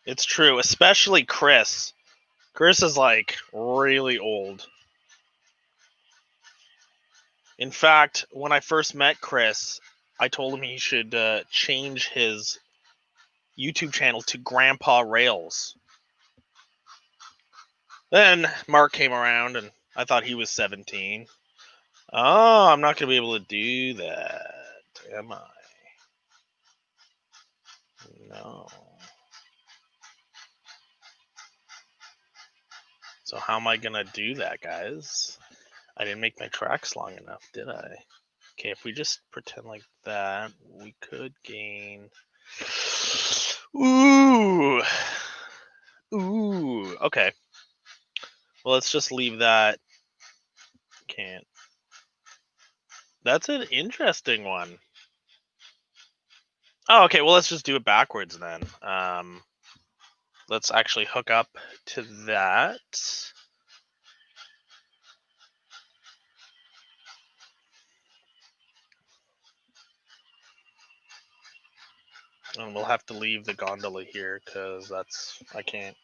It's true, especially Chris. Chris is like really old. In fact, when I first met Chris, I told him he should change his YouTube channel to Grandpa Rails. Then Mark came around and I thought he was 17. Oh, I'm not going to be able to do that, am I? No. So how am I going to do that, guys? I didn't make my tracks long enough, did I? Okay, if we just pretend like that, we could gain... Ooh! Okay. Well, let's just leave that. Can't. That's an interesting one. Oh, okay. Well, let's just do it backwards then. Let's actually hook up to that. And we'll have to leave the gondola here because that's... I can't.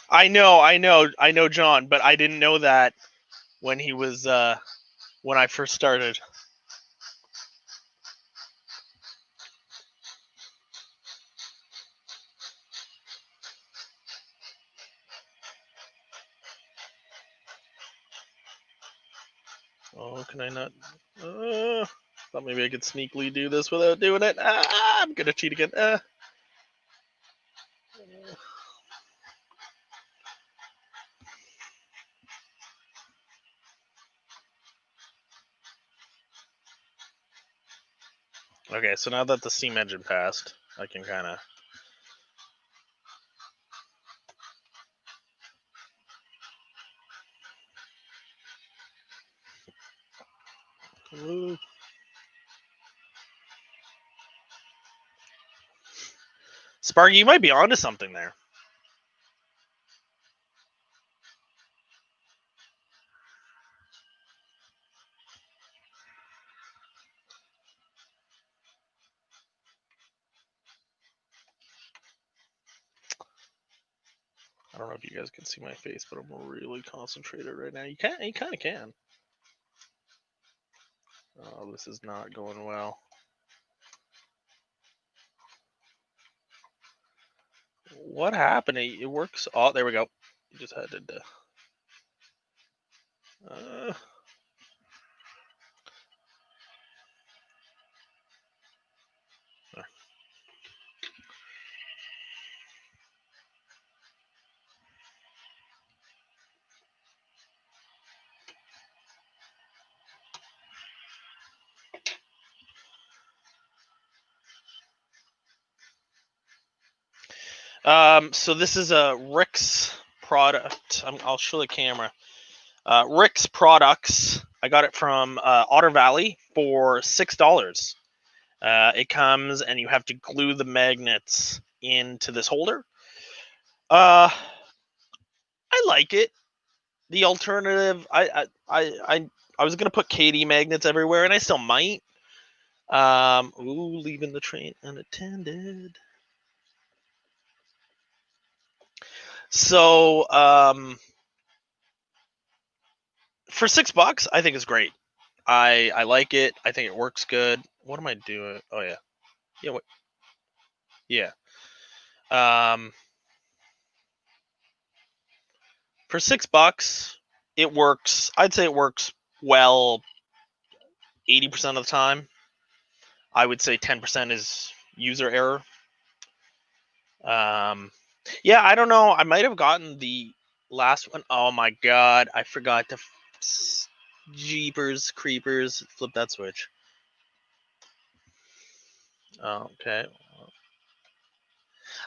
I know, John, but I didn't know that when he was when I first started. Oh, can I not? Thought maybe I could sneakily do this without doing it. I'm gonna cheat again. Okay, so now that the steam engine passed, I can kind of... Sparky, you might be onto something there. I don't know if you guys can see my face, but I'm really concentrated right now. You kind of can. Oh, this is not going well. What happened? It works. Oh, there we go. You just had to... So this is a Rick's product. I'll show the camera. Rick's products. I got it from Otter Valley for $6. It comes and you have to glue the magnets into this holder. I like it. The alternative, I was gonna put KD magnets everywhere, and I still might. Leaving the train unattended. So, for $6, I think it's great. I like it. I think it works good. What am I doing? Oh yeah, yeah. What? Yeah. Um, for $6, it works. I'd say it works well 80% of the time. I would say 10% is user error. Yeah, I don't know. I might have gotten the last one. Oh my god, I forgot to Jeepers creepers, flip that switch. Okay.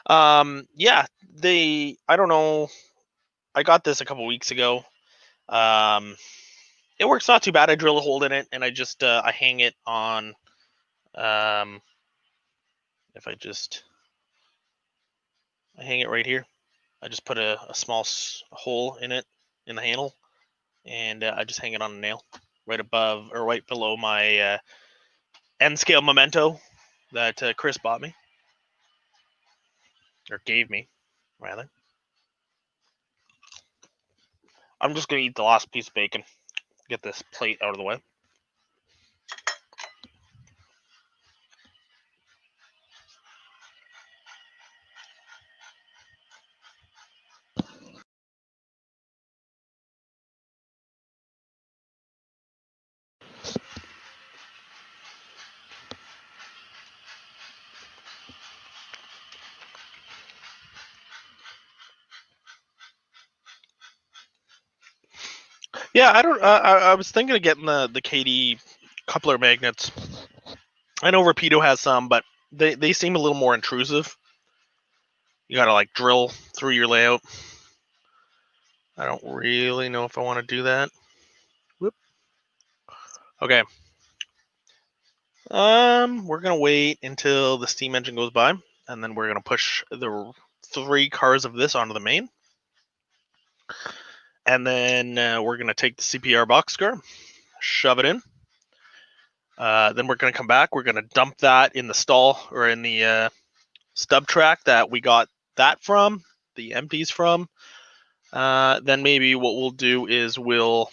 Yeah, I don't know. I got this a couple weeks ago. It works not too bad. I drill a hole in it and I just I hang it on. If I hang it right here. I just put a small hole in it in the handle, and I just hang it on a nail right above or right below my N scale memento that Chris bought me or gave me, rather. I'm just gonna eat the last piece of bacon. Get this plate out of the way. Yeah, I don't. I was thinking of getting the KD coupler magnets. I know Rapido has some, but they seem a little more intrusive. You gotta like drill through your layout. I don't really know if I want to do that. Whoop. Okay. We're gonna wait until the steam engine goes by, and then we're gonna push the 3 cars of this onto the main, and then we're gonna take the CPR boxcar, shove it in. Then we're gonna come back. We're gonna dump that in the stall or in the stub track that we got that from, the empties from. Then maybe what we'll do is we'll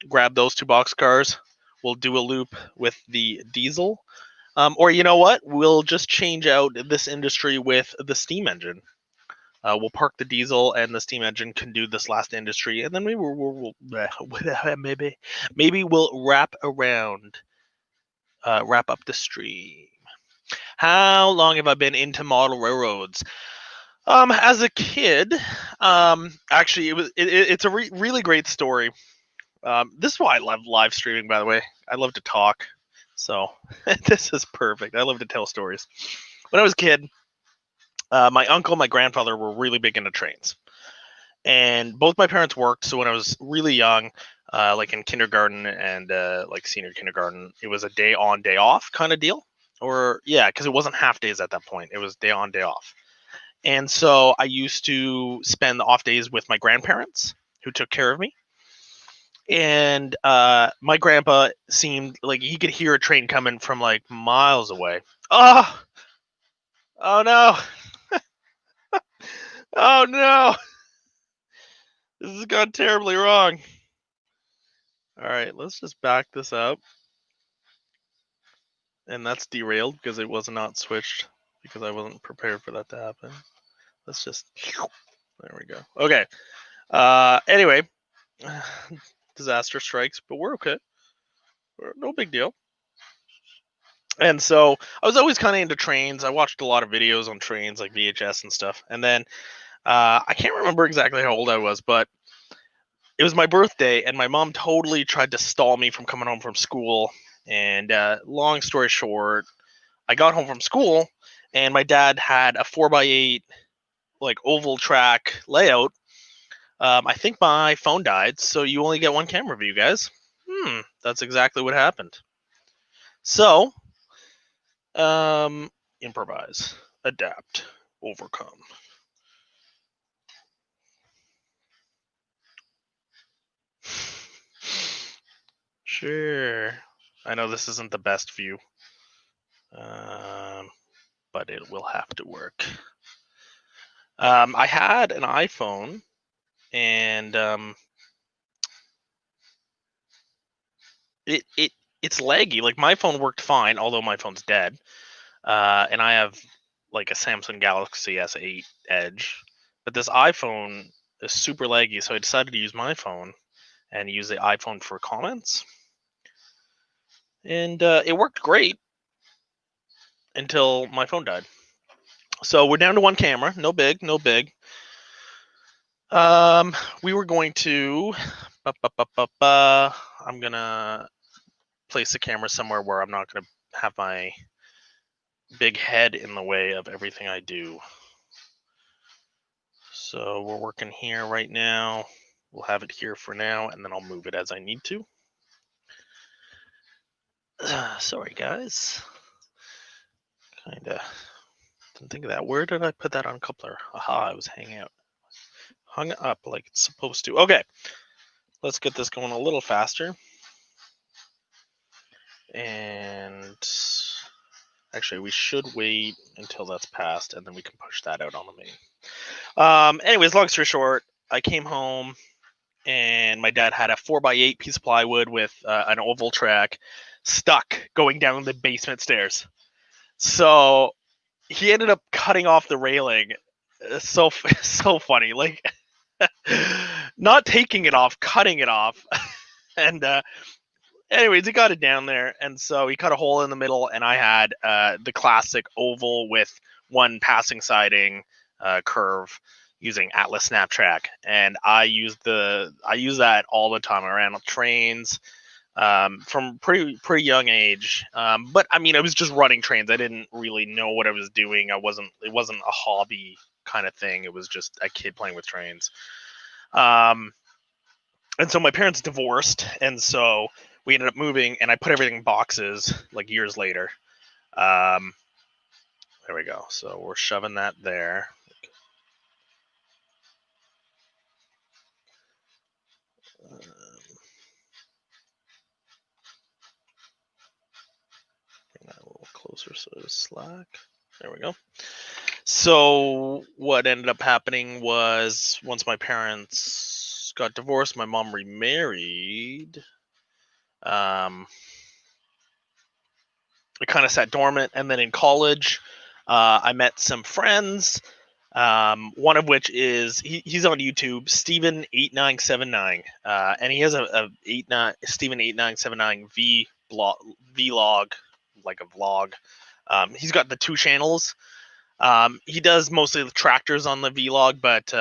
grab those 2 boxcars. We'll do a loop with the diesel. Or you know what? We'll just change out this industry with the steam engine. We'll park the diesel, and the steam engine can do this last industry, and then maybe maybe we'll wrap up the stream. How long have I been into model railroads? As a kid, actually, it's a really great story. This is why I love live streaming, by the way. I love to talk. So this is perfect. I love to tell stories. When I was a kid, my uncle and my grandfather were really big into trains. And both my parents worked. So when I was really young, like in kindergarten and like senior kindergarten, it was a day on, day off kind of deal. Or, yeah, because it wasn't half days at that point. It was day on, day off. And so I used to spend the off days with my grandparents who took care of me. And my grandpa seemed like he could hear a train coming from like miles away. Oh no. Oh no. This has gone terribly wrong. All right, let's just back this up. And that's derailed because it was not switched because I wasn't prepared for that to happen. Let's just, there we go. Okay. Anyway, disaster strikes, but we're okay. No big deal. And so I was always kind of into trains. I watched a lot of videos on trains, like VHS and stuff. And then I can't remember exactly how old I was, but it was my birthday, and my mom totally tried to stall me from coming home from school. And long story short, I got home from school, and my dad had a 4x8 like oval track layout, I think my phone died, so you only get one camera view, guys. That's exactly what happened. So, improvise, adapt, overcome. Sure. I know this isn't the best view, but it will have to work. I had an iPhone, and it's laggy. Like my phone worked fine, although my phone's dead. And I have like a Samsung Galaxy S8 Edge, but this iPhone is super laggy, so I decided to use my phone and use the iPhone for comments, and it worked great until my phone died. So we're down to one camera. No big, no big. We were going to. I'm gonna place the camera somewhere where I'm not gonna have my big head in the way of everything I do. So we're working here right now. We'll have it here for now, and then I'll move it as I need to. Sorry, guys. Kinda didn't think of that. Where did I put that on coupler? Aha, I was hung up like it's supposed to. Okay, let's get this going a little faster. And actually, we should wait until that's passed, and then we can push that out on the main. Anyways, long story short, I came home, and my dad had a 4x8 piece of plywood with an oval track stuck going down the basement stairs. So he ended up cutting off the railing. So funny, like not taking it off, cutting it off. And anyways, he got it down there, and so he cut a hole in the middle, and I had the classic oval with one passing siding curve using Atlas Snaptrack, and I use that all the time. I ran on trains from pretty young age, but I mean, I was just running trains. I didn't really know what I was doing. It wasn't a hobby kind of thing. It was just a kid playing with trains. And so my parents divorced, and so we ended up moving, and I put everything in boxes like years later. There we go. So we're shoving that there. Bring that a little closer so it's slack. There we go. So what ended up happening was once my parents got divorced, my mom remarried. It kind of sat dormant, and then in college, I met some friends. One of which is he's on YouTube, Steven8979, and he has a Steven8979 vlog, like a vlog. He's got the two channels. He does mostly the tractors on the vlog, but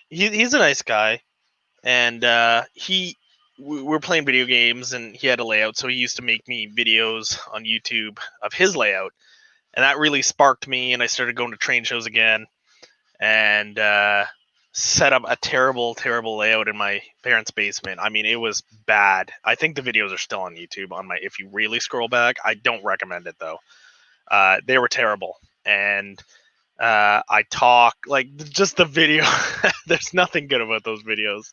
he's a nice guy, and we're playing video games, and he had a layout, so he used to make me videos on YouTube of his layout, and that really sparked me, and I started going to train shows again, and set up a terrible layout in my parents' basement. I mean, it was bad. I think the videos are still on YouTube if you really scroll back. I don't recommend it though. They were terrible, and I talk like just the video. There's nothing good about those videos,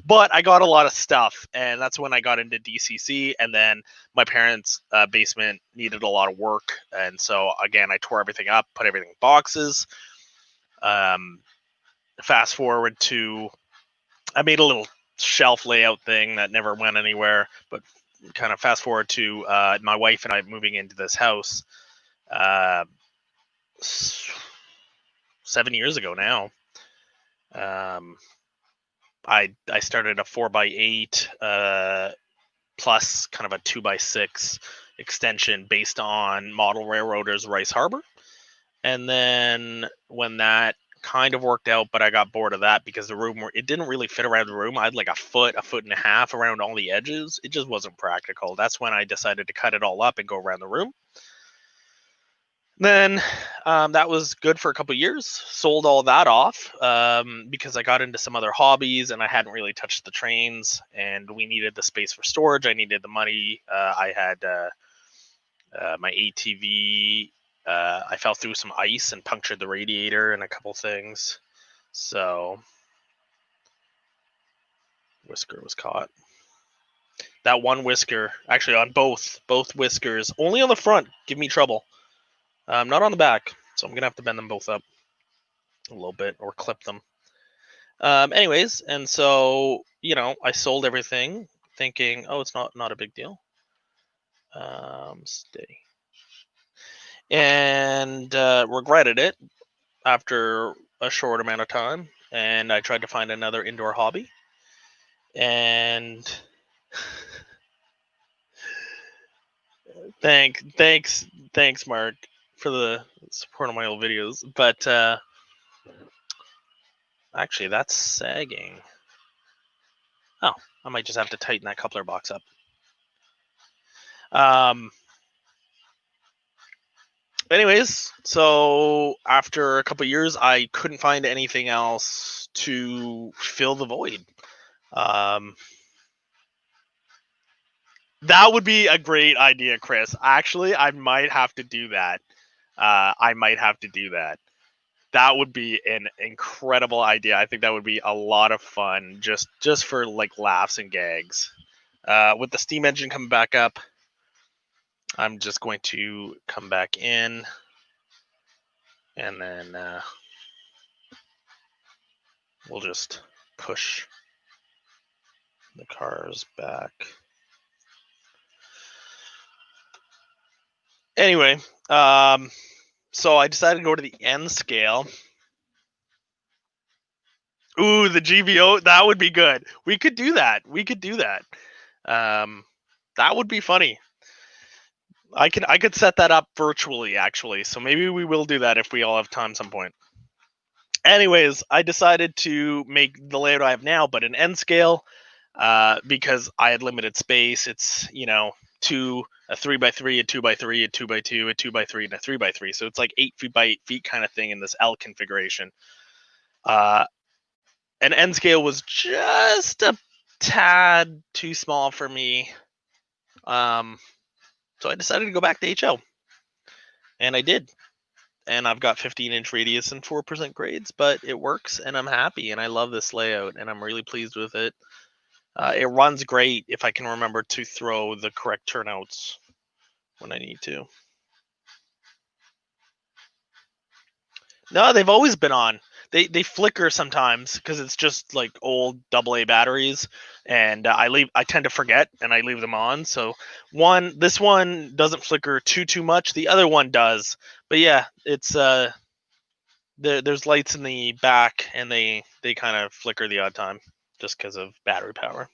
but I got a lot of stuff, and that's when I got into DCC. And then my parents' basement needed a lot of work, and so again, I tore everything up, put everything in boxes. Fast forward to, I made a little shelf layout thing that never went anywhere, but kind of fast forward to my wife and I moving into this house 7 years ago now. I started a 4x8 plus kind of a 2x6 extension based on model railroaders Rice Harbor. And then when that kind of worked out, but I got bored of that because the room, it didn't really fit around the room. I had like a foot and a half around all the edges. It just wasn't practical. That's when I decided to cut it all up and go around the room. Then that was good for a couple years. Sold all that off because I got into some other hobbies and I hadn't really touched the trains. And we needed the space for storage. I needed the money. I had my ATV. I fell through some ice and punctured the radiator and a couple things. So whisker was caught. That one whisker, actually on both whiskers, only on the front, give me trouble. Not on the back, so I'm gonna have to bend them both up a little bit or clip them. Anyways, and so I sold everything, thinking, oh, it's not a big deal. Stay. And regretted it after a short amount of time, and I tried to find another indoor hobby. And thanks, Mark, for the support on my old videos. But actually, that's sagging. Oh, I might just have to tighten that coupler box up. Anyways, so after a couple years, I couldn't find anything else to fill the void. That would be a great idea, Chris. Actually, I might have to do that. That would be an incredible idea. I think that would be a lot of fun, just for like laughs and gags. With the steam engine coming back up, I'm just going to come back in, and then we'll just push the cars back. Anyway, so I decided to go to the N scale. Ooh, the GVO, that would be good. We could do that. That would be funny. I could set that up virtually, actually. So maybe we will do that if we all have time some point. Anyways, I decided to make the layout I have now, but an N scale, because I had limited space. It's a 3x3, a 2x3, a 2x2, a 2x3, and a 3x3. So it's like 8 feet by 8 feet kind of thing in this L configuration. An N scale was just a tad too small for me. So I decided to go back to HL. And I did. And I've got 15-inch radius and 4% grades, but it works and I'm happy and I love this layout and I'm really pleased with it. It runs great if I can remember to throw the correct turnouts when I need to. No, they've always been on. They flicker sometimes because it's just like old AA batteries, and I tend to forget and I leave them on. So this one doesn't flicker too much. The other one does, but yeah, it's there's lights in the back and they kind of flicker the odd time just because of battery power.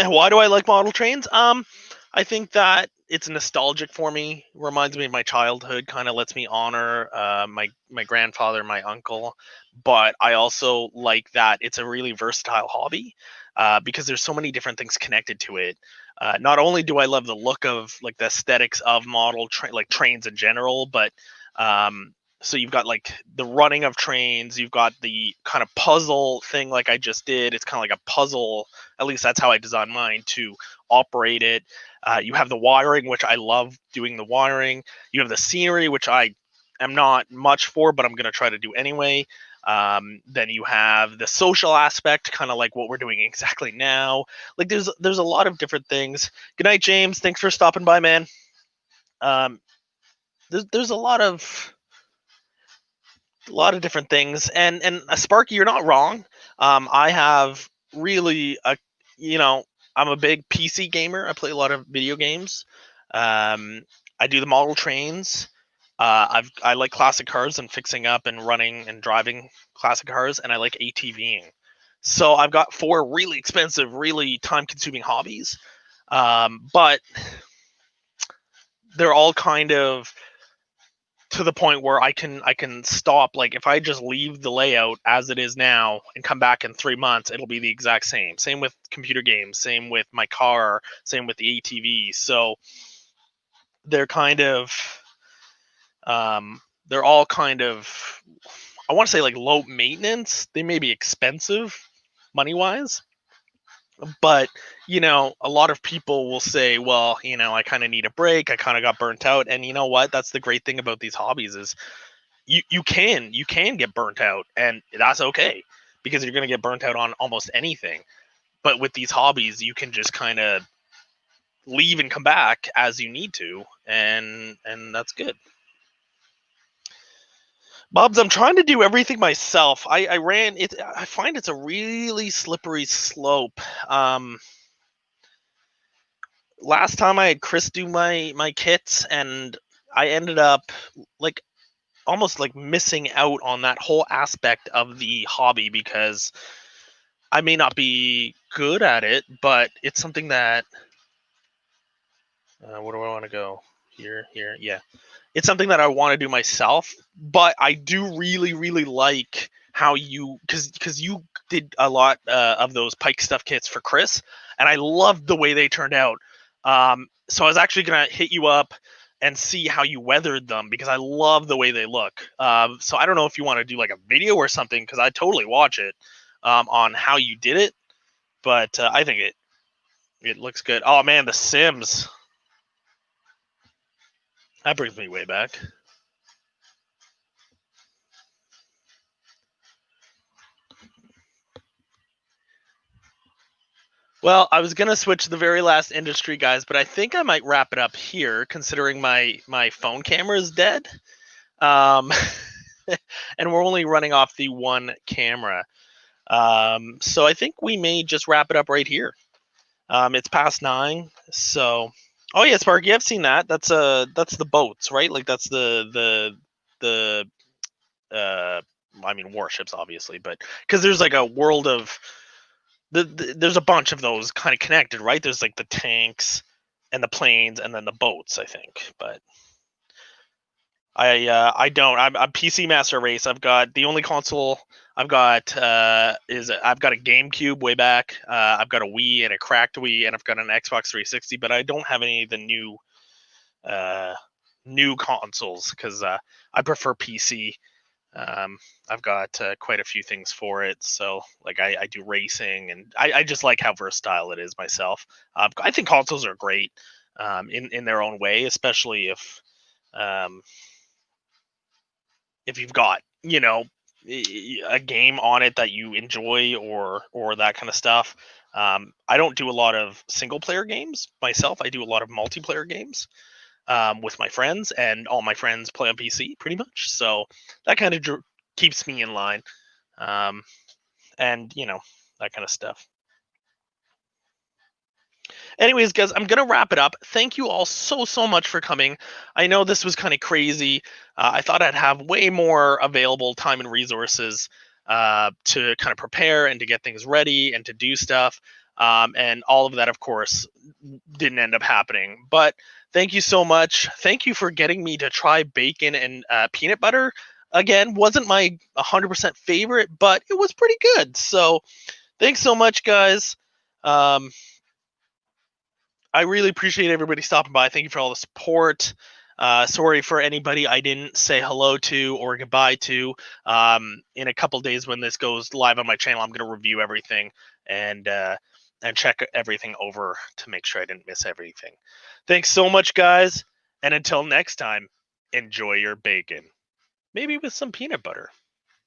Why do I like model trains? I think that it's nostalgic for me. Reminds me of my childhood. Kind of lets me honor my grandfather, my uncle. But I also like that it's a really versatile hobby because there's so many different things connected to it. Not only do I love the look of like the aesthetics of model like trains in general, but so you've got like the running of trains, you've got the kind of puzzle thing like I just did. It's kind of like a puzzle, at least that's how I designed mine, to operate it. You have the wiring, which I love doing the wiring. You have the scenery, which I am not much for, but I'm going to try to do anyway. Then you have the social aspect, kind of like what we're doing exactly now. Like there's a lot of different things. Good night, James. Thanks for stopping by, man. There's a lot of different things, and Sparky, you're not wrong. I have really I'm a big PC gamer. I play a lot of video games. I do the model trains. I like classic cars and fixing up and running and driving classic cars, and I like ATVing. So I've got 4 really expensive, really time-consuming hobbies, but they're all kind of to the point where I can stop. Like if I just leave the layout as it is now and come back in 3 months, it'll be the exact same. Same with computer games, same with my car, same with the ATV. So they're kind of they're all kind of, I want to say, like low maintenance. They may be expensive money wise, but a lot of people will say, well, I kind of need a break. I kind of got burnt out. And you know what? That's the great thing about these hobbies is you can get burnt out, and that's okay, because you're going to get burnt out on almost anything. But with these hobbies, you can just kind of leave and come back as you need to, and that's good. Bubs, I'm trying to do everything myself. I ran it. I find it's a really slippery slope. Last time I had Chris do my kits, and I ended up like almost like missing out on that whole aspect of the hobby, because I may not be good at it, but it's something that where do I want to go? Here, yeah. It's something that I want to do myself, but I do really, really like how you, because you did a lot of those Pike stuff kits for Chris, and I loved the way they turned out. So I was actually gonna hit you up and see how you weathered them, because I love the way they look. So I don't know if you want to do like a video or something, because I totally watch it on how you did it, but I think it looks good. Oh man, The Sims. That brings me way back. Well, I was gonna switch to the very last industry, guys, but I think I might wrap it up here, considering my phone camera is dead, um, and we're only running off the one camera. So I think we may just wrap it up right here. It's past 9, so. Oh yeah, Sparky, I've seen that. That's the boats, right? Like that's the I mean warships, obviously, but because there's like a world of there's a bunch of those kind of connected, right? There's like the tanks and the planes and then the boats, I think. But I don't. I'm PC Master Race. I've got the only console I've got is I've got a GameCube way back. I've got a Wii and a cracked Wii, and I've got an Xbox 360. But I don't have any of the new consoles, because I prefer PC. I've got quite a few things for it. So like I do racing, and I just like how versatile it is myself. I think consoles are great in their own way, especially um, if you've got a game on it that you enjoy, or that kind of stuff. I don't do a lot of single player games myself. I do a lot of multiplayer games with my friends, and all my friends play on PC pretty much. So that kind of keeps me in line, um, and that kind of stuff. Anyways, guys, I'm gonna wrap it up. Thank you all so much for coming. I know this was kind of crazy. I thought I'd have way more available time and resources to kind of prepare and to get things ready and to do stuff. And all of that, of course, didn't end up happening. But thank you so much. Thank you for getting me to try bacon and peanut butter again. Wasn't my 100% favorite, but it was pretty good. So thanks so much, guys. Um, I really appreciate everybody stopping by. Thank you for all the support. Sorry for anybody I didn't say hello to or goodbye to. In a couple days when this goes live on my channel, I'm going to review everything and check everything over to make sure I didn't miss everything. Thanks so much, guys. And until next time, enjoy your bacon. Maybe with some peanut butter.